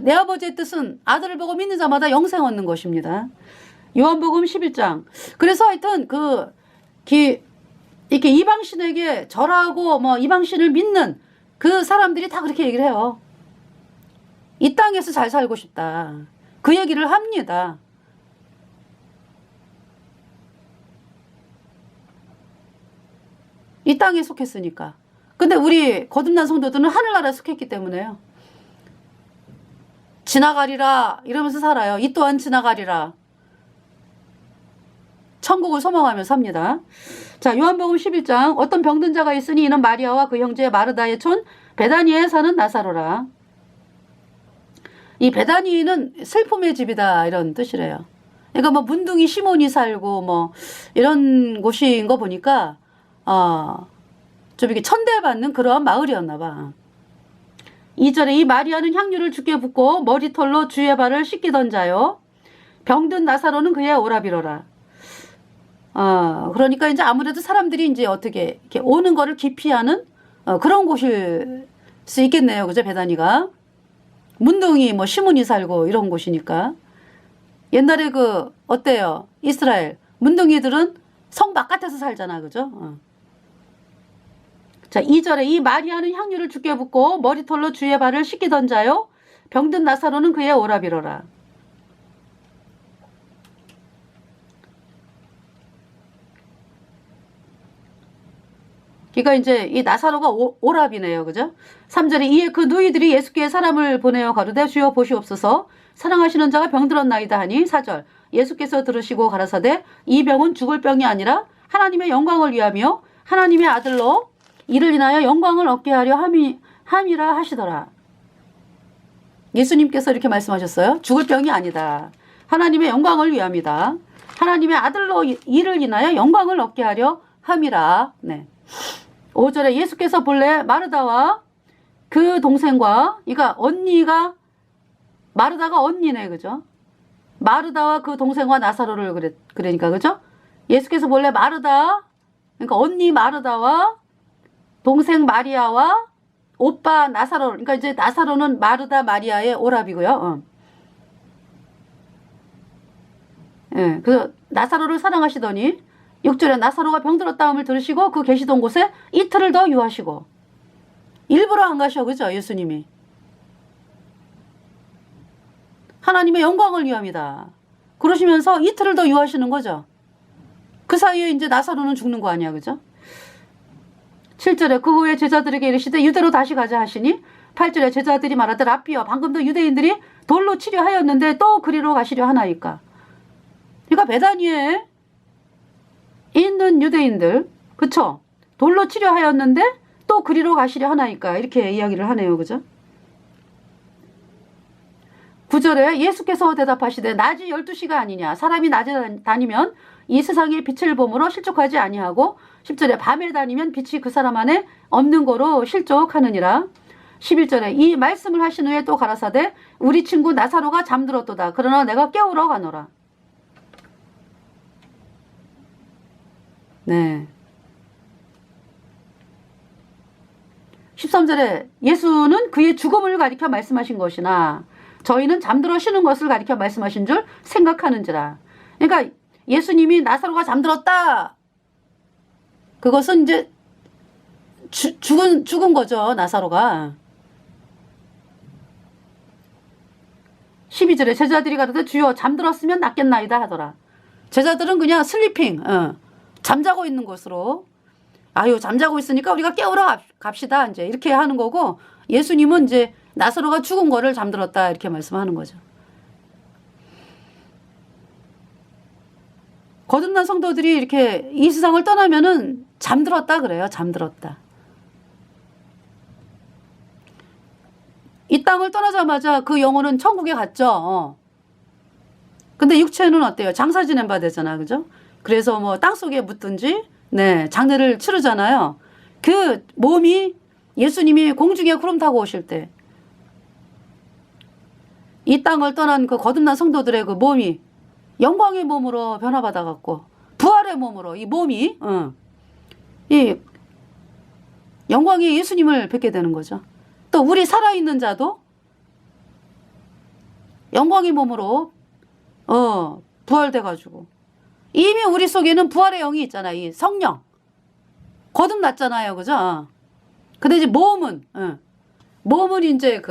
내 아버지의 뜻은 아들을 보고 믿는 자마다 영생 얻는 것입니다. 요한복음 11장. 그래서 하여튼 이렇게 이방신에게 절하고 이방신을 믿는 그 사람들이 다 그렇게 얘기를 해요. 이 땅에서 잘 살고 싶다. 그 얘기를 합니다. 이 땅에 속했으니까. 근데 우리 거듭난 성도들은 하늘나라에 속했기 때문에요. 지나가리라 이러면서 살아요. 이 또한 지나가리라. 천국을 소망하며 삽니다. 자, 요한복음 11장 어떤 병든 자가 있으니 이는 마리아와 그 형제 마르다의 촌 베다니에 사는 나사로라. 이 베다니는 슬픔의 집이다 이런 뜻이래요. 그러니까 뭐 문둥이 시몬이 살고 뭐 이런 곳인 거 보니까 좀 이렇게 천대받는 그러한 마을이었나 봐. 2절에 이 마리아는 향유를 주께 붓고 머리털로 주의 발을 씻기던 자요. 병든 나사로는 그의 오라비로라. 그러니까 이제 아무래도 사람들이 이제 어떻게 이렇게 오는 거를 기피하는 그런 곳일 수 있겠네요. 그죠? 베다니가. 문둥이 뭐 시몬이 살고 이런 곳이니까. 옛날에 어때요? 이스라엘. 문둥이들은 성 바깥에서 살잖아. 그죠? 자, 2절에 이 마리아는 향유를 주께 붓고 머리털로 주의 발을 씻기던 자요. 병든 나사로는 그의 오라비로라. 그러니까 이제 이 나사로가 오랍이네요. 그죠? 3절에 이에 그 누이들이 예수께 사람을 보내어 가로되 주여 보시옵소서 사랑하시는 자가 병들었나이다 하니 4절 예수께서 들으시고 가라사대 이 병은 죽을 병이 아니라 하나님의 영광을 위하며 하나님의 아들로 이를 인하여 영광을 얻게 하려 함이라 하시더라. 예수님께서 이렇게 말씀하셨어요. 죽을 병이 아니다. 하나님의 영광을 위함이다. 하나님의 아들로 이를 인하여 영광을 얻게 하려 함이라. 네. 5절에 예수께서 본래 마르다와 그 동생과 그러니까 언니가 마르다가 언니네. 그죠? 마르다와 그 동생과 나사로를 그러니까 그죠? 예수께서 본래 마르다 그러니까 언니 마르다와 동생 마리아와 오빠 나사로 그러니까 이제 나사로는 마르다 마리아의 오랍이고요. 예, 그래서 나사로를 사랑하시더니 6절에 나사로가 병들었다함을 들으시고 그 계시던 곳에 이틀을 더 유하시고 일부러 안 가셔. 그죠? 예수님이. 하나님의 영광을 위함이다. 그러시면서 이틀을 더 유하시는 거죠. 그 사이에 이제 나사로는 죽는 거 아니야. 그죠? 7절에 그 후에 제자들에게 이르시되 유대로 다시 가자 하시니 8절에 제자들이 말하되 라삐여 방금도 유대인들이 돌로 치려 하였는데 또 그리로 가시려 하나이까. 그러니까 베다니에 있는 유대인들 그쵸? 돌로 치려 하였는데 또 그리로 가시려 하나이까. 이렇게 이야기를 하네요. 그죠? 9절에 예수께서 대답하시되 낮이 12시가 아니냐 사람이 낮에 다니면 이 세상의 빛을 보므로 실족하지 아니하고 10절에 밤에 다니면 빛이 그 사람 안에 없는 거로 실족하느니라. 11절에 이 말씀을 하신 후에 또 가라사대 우리 친구 나사로가 잠들었도다. 그러나 내가 깨우러 가노라. 네. 13절에 예수는 그의 죽음을 가리켜 말씀하신 것이나 저희는 잠들어 쉬는 것을 가리켜 말씀하신 줄 생각하는지라. 그러니까 예수님이 나사로가 잠들었다. 그것은 이제 죽은 거죠. 나사로가. 12절에 제자들이 가로되 주여 잠들었으면 낫겠나이다 하더라. 제자들은 그냥 슬리핑 잠자고 있는 것으로 아유 잠자고 있으니까 우리가 깨우러 갑시다 이제 이렇게 하는 거고 예수님은 이제 나사로가 죽은 거를 잠들었다 이렇게 말씀하는 거죠. 거듭난 성도들이 이렇게 이 세상을 떠나면은 잠들었다 그래요. 잠들었다. 이 땅을 떠나자마자 그 영혼은 천국에 갔죠. 근데 육체는 어때요? 장사 지낸 바 되잖아. 그죠? 그래서 뭐 땅속에 묻든지 네, 장례를 치르잖아요. 그 몸이 예수님이 공중에 구름 타고 오실 때 이 땅을 떠난 그 거듭난 성도들의 그 몸이 영광의 몸으로 변화받아 갖고 부활의 몸으로 이 몸이 이 영광의 예수님을 뵙게 되는 거죠. 또 우리 살아있는 자도 영광의 몸으로 부활돼 가지고 이미 우리 속에는 부활의 영이 있잖아요. 이 성령 거듭났잖아요. 그죠? 근데 이제 몸은 이제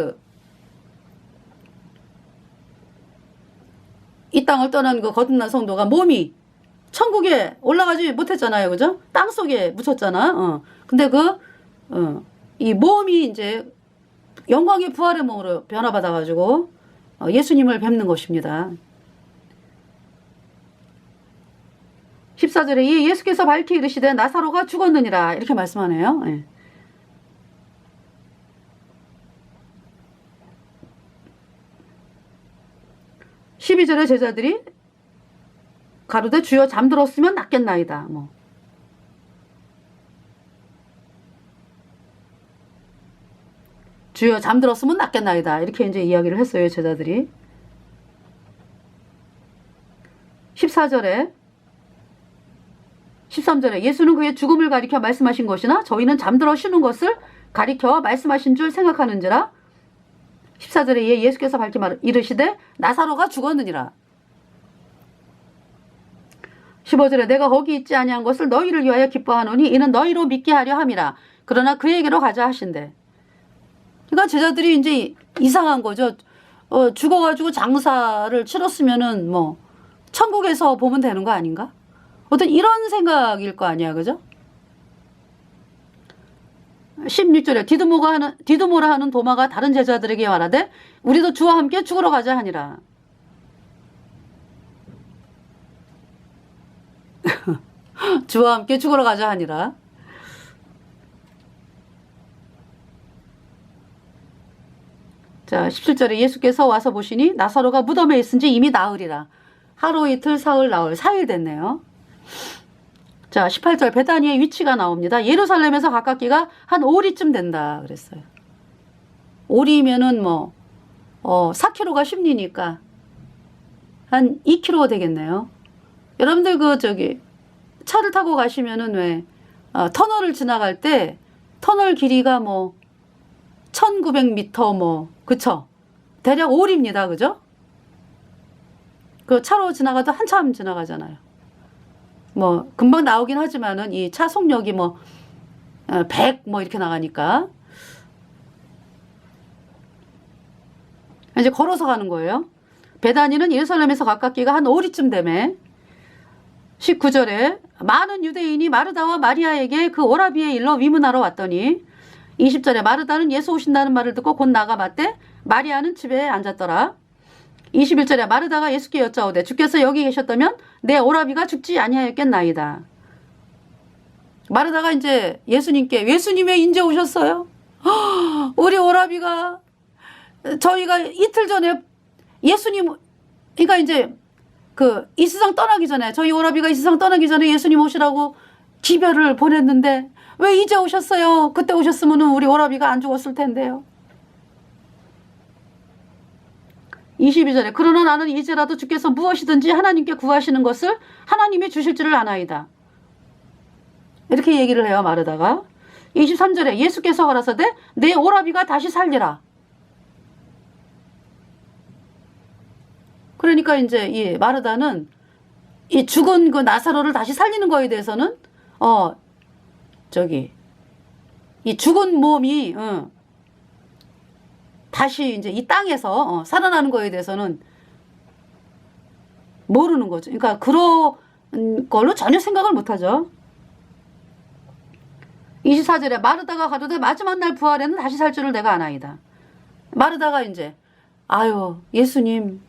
이 땅을 떠난 그 거듭난 성도가 몸이 천국에 올라가지 못했잖아요. 그죠? 땅 속에 묻혔잖아. 근데 이 몸이 이제 영광의 부활의 몸으로 변화받아가지고 예수님을 뵙는 것입니다. 14절에 이 예수께서 밝히 이르시되 나사로가 죽었느니라 이렇게 말씀하네요. 예. (12절에) 제자들이 가로되 주여 잠들었으면 낫겠나이다. 주여 잠들었으면 낫겠나이다. 이렇게 이제 이야기를 했어요, 제자들이. 14절에 13절에 예수는 그의 죽음을 가리켜 말씀하신 것이나 저희는 잠들어 쉬는 것을 가리켜 말씀하신 줄 생각하는지라. 14절에 예수께서 밝히 이르시되 나사로가 죽었느니라. 15절에 내가 거기 있지 아니한 것을 너희를 위하여 기뻐하노니 이는 너희로 믿게 하려 함이라. 그러나 그에게로 가자 하신대. 그러니까 제자들이 이제 이상한 거죠. 죽어가지고 장사를 치렀으면은 천국에서 보면 되는 거 아닌가? 어떤 이런 생각일 거 아니야, 그죠? 16절에 디두모라 하는 도마가 다른 제자들에게 말하되 우리도 주와 함께 죽으러 가자 하니라. 주와 함께 죽으러 가자 하니라. 자, 17절에 예수께서 와서 보시니 나사로가 무덤에 있은지 이미 나흘이라. 하루 이틀 사흘 나흘 4일 됐네요. 자, 18절 베다니의 위치가 나옵니다. 예루살렘에서 가깝기가 한 5리쯤 된다 그랬어요. 5리면은 4km가 10리니까 한 2km 되겠네요. 여러분들 차를 타고 가시면은 왜 터널을 지나갈 때 터널 길이가 1900m 그쵸? 대략 5리입니다. 그죠? 그 차로 지나가도 한참 지나가잖아요. 금방 나오긴 하지만은 이 차 속력이 100 이렇게 나가니까 이제 걸어서 가는 거예요. 베다니는 예루살렘에서 가깝기가 한 5리쯤 되매. 19절에 많은 유대인이 마르다와 마리아에게 그 오라비에 일러 위문하러 왔더니 20절에 마르다는 예수 오신다는 말을 듣고 곧 나가 맞대 마리아는 집에 앉았더라. 21절에 마르다가 예수께 여짜오되 주께서 여기 계셨다면 내 오라비가 죽지 아니하였겠나이다. 마르다가 이제 예수님 왜 이제 오셨어요? 우리 오라비가 저희가 이틀 전에 예수님 그러니까 이제 이 세상 떠나기 전에 저희 오라비가 이 세상 떠나기 전에 예수님 오시라고 기별을 보냈는데 왜 이제 오셨어요? 그때 오셨으면 우리 오라비가 안 죽었을 텐데요. 22절에 그러나 나는 이제라도 주께서 무엇이든지 하나님께 구하시는 것을 하나님이 주실 줄을 아나이다. 이렇게 얘기를 해요, 마르다가. 23절에 예수께서 가라사대 내 오라비가 다시 살리라. 그러니까 이제 이 마르다는 이 죽은 그 나사로를 다시 살리는 거에 대해서는 이 죽은 몸이 다시 이제 이 땅에서 살아나는 거에 대해서는 모르는 거죠. 그러니까 그런 걸로 전혀 생각을 못 하죠. 24절에 마르다가 가로되 마지막 날 부활에는 다시 살 줄을 내가 아나이다. 마르다가 이제 예수님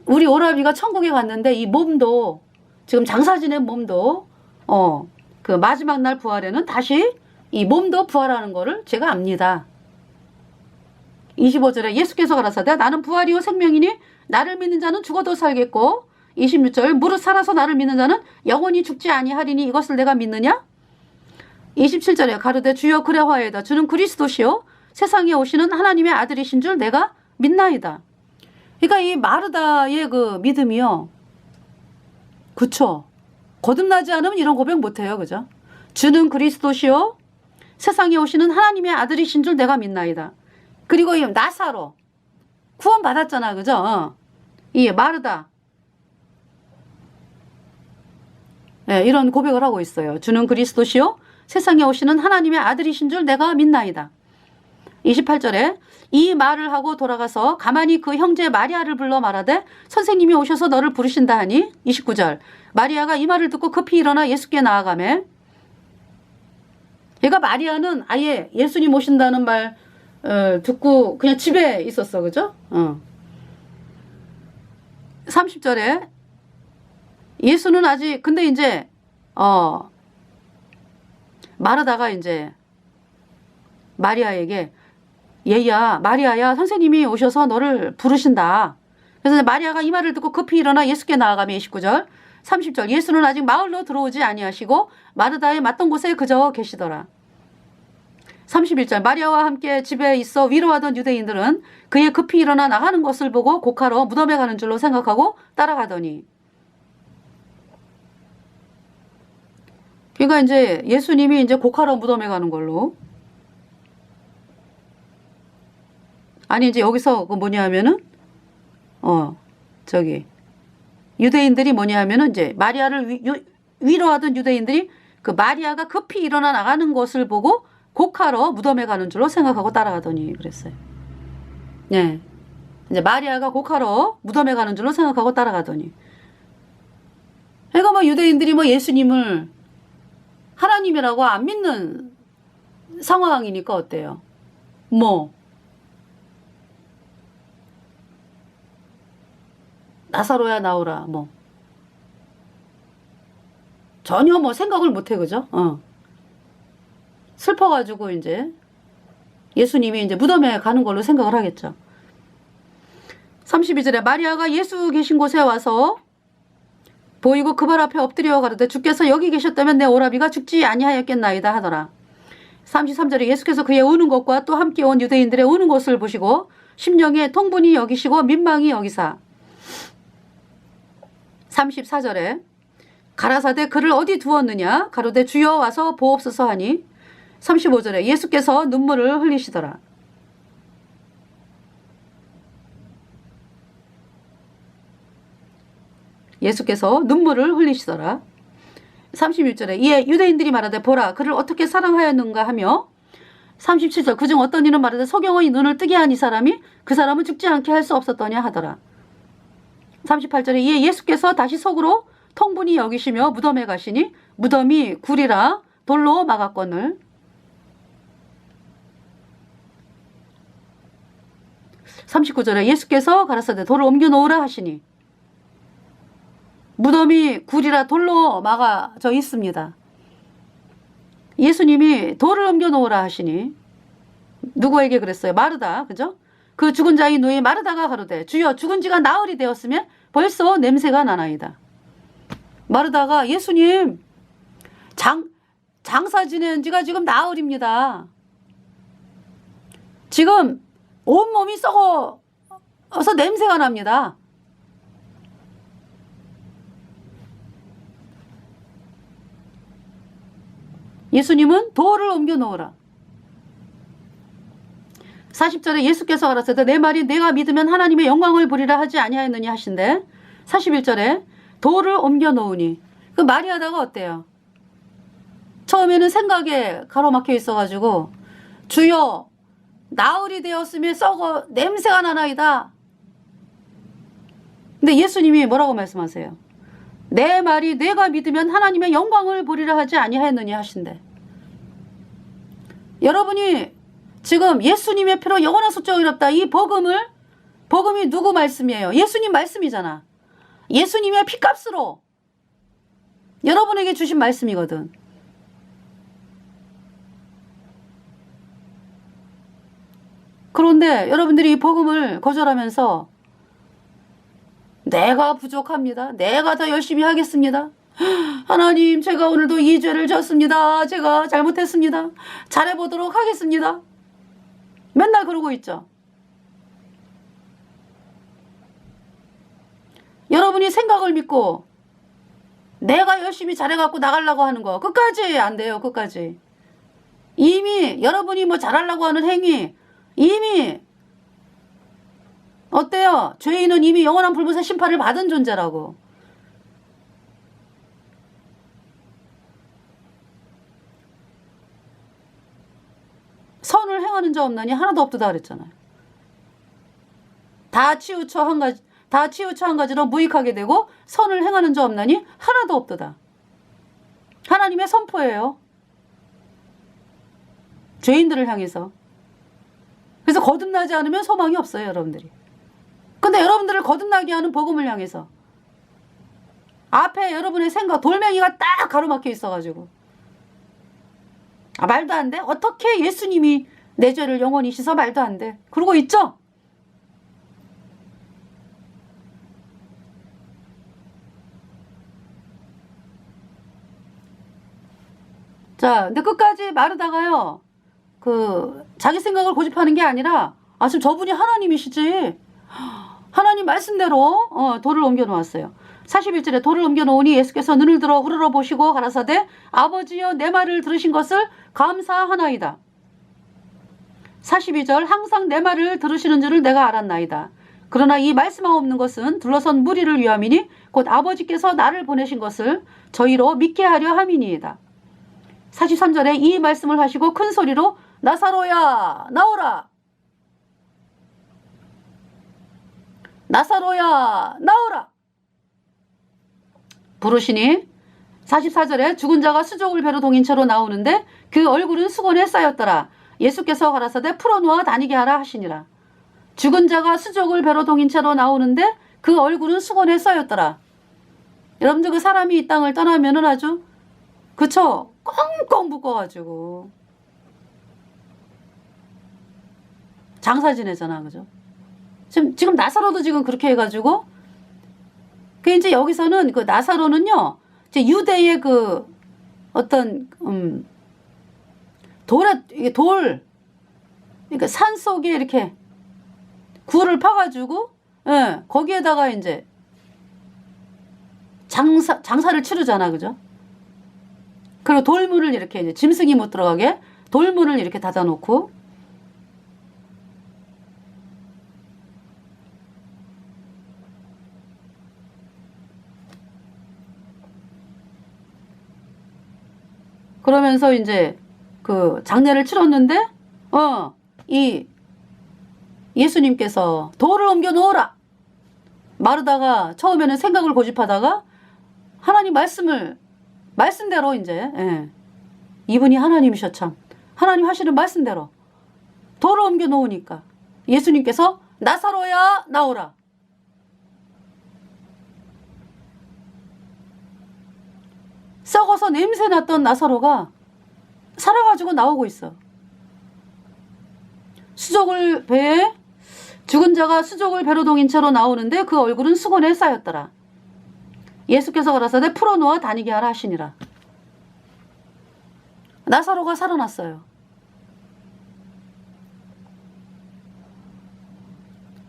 우리 오라비가 천국에 갔는데 이 몸도 지금 장사 지낸 몸도 그 마지막 날 부활에는 다시 이 몸도 부활하는 거를 제가 압니다. 25절에 예수께서 가라사대 나는 부활이요 생명이니 나를 믿는 자는 죽어도 살겠고 26절 무릇 살아서 나를 믿는 자는 영원히 죽지 아니하리니 이것을 내가 믿느냐? 27절에 가로되 주여 그레화에다 주는 그리스도시요 세상에 오시는 하나님의 아들이신 줄 내가 믿나이다. 그러니까 이 마르다의 그 믿음이요. 그쵸? 거듭나지 않으면 이런 고백 못해요. 그죠? 주는 그리스도시요 세상에 오시는 하나님의 아들이신 줄 내가 믿나이다. 그리고 이 나사로 구원받았잖아. 그죠? 이 마르다 이런 고백을 하고 있어요. 주는 그리스도시요 세상에 오시는 하나님의 아들이신 줄 내가 믿나이다. 28절에 이 말을 하고 돌아가서 가만히 그 형제 마리아를 불러 말하되 선생님이 오셔서 너를 부르신다 하니 29절 마리아가 이 말을 듣고 급히 일어나 예수께 나아가매. 그러니까 마리아는 아예 예수님 오신다는 말 듣고 그냥 집에 있었어. 그죠? 30절에 예수는 아직 근데 이제 마르다가 이제 마리아에게 얘야 마리아야 선생님이 오셔서 너를 부르신다. 그래서 마리아가 이 말을 듣고 급히 일어나 예수께 나아가며 29절 30절 예수는 아직 마을로 들어오지 아니하시고 마르다의 맞던 곳에 그저 계시더라. 31절 마리아와 함께 집에 있어 위로하던 유대인들은 그의 급히 일어나 나가는 것을 보고 곡하러 무덤에 가는 줄로 생각하고 따라가더니 그러니까 이제 예수님이 이제 곡하러 무덤에 가는 걸로 아니 이제 여기서 그 뭐냐 하면은 유대인들이 뭐냐 하면은 이제 마리아를 위로하던 유대인들이 그 마리아가 급히 일어나 나가는 것을 보고 곡하러 무덤에 가는 줄로 생각하고 따라가더니 그랬어요. 네. 이제 마리아가 곡하러 무덤에 가는 줄로 생각하고 따라가더니 그러니까 뭐 유대인들이 뭐 예수님을 하나님이라고 안 믿는 상황이니까 어때요? 뭐 나사로야 나오라 뭐 전혀 뭐 생각을 못해 그죠? 슬퍼가지고 이제 예수님이 이제 무덤에 가는 걸로 생각을 하겠죠. 32절에 마리아가 예수 계신 곳에 와서 보이고 그 발 앞에 엎드려 가로되 주께서 여기 계셨다면 내 오라비가 죽지 아니하였겠나이다 하더라. 33절에 예수께서 그의 우는 것과 또 함께 온 유대인들의 우는 것을 보시고 심령에 통분히 여기시고 민망히 여기사 34절에 가라사대 그를 어디 두었느냐 가로되 주여 와서 보옵소서 하니 35절에 예수께서 눈물을 흘리시더라. 예수께서 눈물을 흘리시더라. 36절에 이에 유대인들이 말하되 보라 그를 어떻게 사랑하였는가 하며 37절 그중 어떤 이는 말하되 소경의 눈을 뜨게 한 이 사람이 그 사람은 죽지 않게 할 수 없었더냐 하더라. 38절에 이에 예수께서 다시 속으로 통분히 여기시며 무덤에 가시니 무덤이 굴이라 돌로 막았거늘 39절에 예수께서 가라사대 돌을 옮겨 놓으라 하시니 무덤이 굴이라 돌로 막아져 있습니다. 예수님이 돌을 옮겨 놓으라 하시니 누구에게 그랬어요? 마르다 그죠? 그 죽은 자의 누이 마르다가 가로되 주여 죽은 지가 나흘이 되었으면 벌써 냄새가 나나이다. 마르다가 예수님 장사 지낸 지가 지금 나흘입니다. 지금 온몸이 썩어서 냄새가 납니다. 예수님은 돌을 옮겨 놓으라. 40절에 예수께서 가라사대 내 말이 내가 믿으면 하나님의 영광을 보리라 하지 아니하였느냐 하신대 41절에 돌을 옮겨 놓으니 그 마리아다가 어때요? 처음에는 생각에 가로막혀 있어가지고 주여 나흘이 되었으면 썩어 냄새가 나나이다. 근데 예수님이 뭐라고 말씀하세요? 내 말이 내가 믿으면 하나님의 영광을 보리라 하지 아니하였느냐 하신대. 여러분이 지금 예수님의 피로 영원한 속죄가 이롭다 이 복음이 누구 말씀이에요? 예수님 말씀이잖아. 예수님의 피값으로 여러분에게 주신 말씀이거든. 그런데 여러분들이 이 복음을 거절하면서 내가 부족합니다. 내가 더 열심히 하겠습니다. 하나님 제가 오늘도 이 죄를 졌습니다. 제가 잘못했습니다. 잘해보도록 하겠습니다. 맨날 그러고 있죠. 여러분이 생각을 믿고 내가 열심히 잘해갖고 나가려고 하는 거 끝까지 안 돼요. 끝까지. 이미 여러분이 뭐 잘하려고 하는 행위 이미 어때요? 죄인은 이미 영원한 불못의 심판을 받은 존재라고. 선을 행하는 자 없나니 하나도 없도다 그랬잖아요. 다 치우쳐 한 가지로 무익하게 되고 선을 행하는 자 없나니 하나도 없도다. 하나님의 선포예요. 죄인들을 향해서. 그래서 거듭나지 않으면 소망이 없어요, 여러분들이. 근데 여러분들을 거듭나게 하는 복음을 향해서 앞에 여러분의 생각, 돌멩이가 딱 가로막혀 있어가지고 말도 안 돼? 어떻게 예수님이 내 죄를 영원히 씻어? 말도 안 돼. 그러고 있죠? 자, 근데 끝까지 마르다가요, 자기 생각을 고집하는 게 아니라, 지금 저분이 하나님이시지. 하나님 말씀대로, 돌을 옮겨 놓았어요. 41절에 돌을 옮겨 놓으니 예수께서 눈을 들어 우러러 보시고 가라사대, 아버지여 내 말을 들으신 것을 감사하나이다. 42절, 항상 내 말을 들으시는 줄을 내가 알았나이다. 그러나 이 말씀하옵는 것은 둘러선 무리를 위함이니 곧 아버지께서 나를 보내신 것을 저희로 믿게 하려 함이니이다. 43절에 이 말씀을 하시고 큰 소리로 나사로야 나오라, 나사로야 나오라 부르시니 44절에 죽은 자가 수족을 배로 동인 채로 나오는데 그 얼굴은 수건에 쌓였더라. 예수께서 가라사대 풀어놓아 다니게 하라 하시니라. 죽은 자가 수족을 배로 동인 채로 나오는데 그 얼굴은 수건에 쌓였더라. 여러분들 그 사람이 이 땅을 떠나면은 아주 그쵸? 꽁꽁 묶어가지고 장사 지내잖아, 그죠? 지금 나사로도 지금 그렇게 해가지고 이제 여기서는 그 나사로는요, 이제 유대의 그 어떤 그러니까 산 속에 이렇게 굴을 파가지고, 예, 거기에다가 이제 장사를 치르잖아, 그죠? 그리고 돌문을 이렇게 이제 짐승이 못 들어가게 돌문을 이렇게 닫아놓고, 그러면서 이제 그 장례를 치렀는데, 이 예수님께서 돌을 옮겨 놓으라. 마르다가 처음에는 생각을 고집하다가 하나님 말씀대로 이제, 예, 이분이 하나님이셔 참. 하나님 하시는 말씀대로 돌을 옮겨 놓으니까 예수님께서 나사로야 나오라. 썩어서 냄새 났던 나사로가 살아가지고 나오고 있어. 죽은 자가 수족을 배로 동인 채로 나오는데 그 얼굴은 수건에 쌓였더라. 예수께서 가라사대 풀어놓아 다니게 하라 하시니라. 나사로가 살아났어요.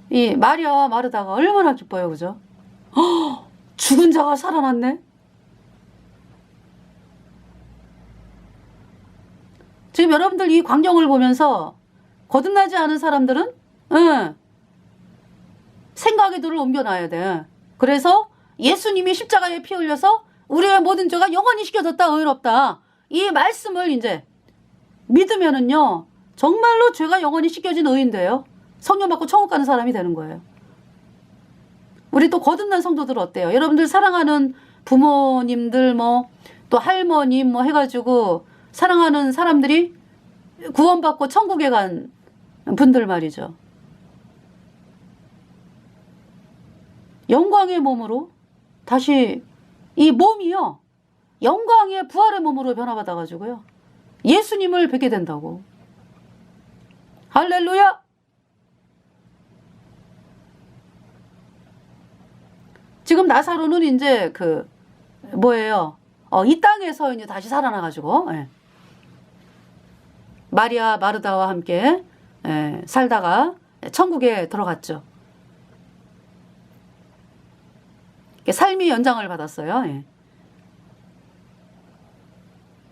이 마리아와 마르다가 얼마나 기뻐요, 그죠? 죽은 자가 살아났네. 지금 여러분들 이 광경을 보면서 거듭나지 않은 사람들은 생각의 돌을 옮겨놔야 돼. 그래서 예수님이 십자가에 피 흘려서 우리의 모든 죄가 영원히 씻겨졌다, 의롭다, 이 말씀을 이제 믿으면은요, 정말로 죄가 영원히 씻겨진 의인 돼요. 성령 받고 천국 가는 사람이 되는 거예요. 우리 또 거듭난 성도들 어때요? 여러분들 사랑하는 부모님들 또 할머님 해가지고 사랑하는 사람들이 구원받고 천국에 간 분들 말이죠. 영광의 몸으로 다시 이 몸이요, 영광의 부활의 몸으로 변화받아가지고요, 예수님을 뵙게 된다고. 할렐루야! 지금 나사로는 이제 이 땅에서 이제 다시 살아나가지고, 예, 마리아 마르다와 함께, 예, 살다가 천국에 들어갔죠. 삶이 연장을 받았어요. 예.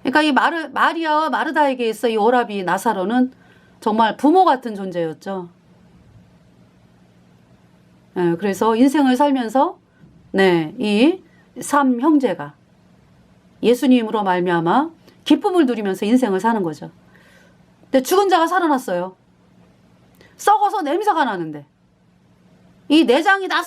그러니까 이 마리아와 마르다에게 있어 이 오라비 나사로는 정말 부모 같은 존재였죠. 예, 그래서 인생을 살면서 이 3형제가 예수님으로 말미암아 기쁨을 누리면서 인생을 사는 거죠. 근데 죽은 자가 살아났어요. 썩어서 냄새가 나는데 이 내장이 다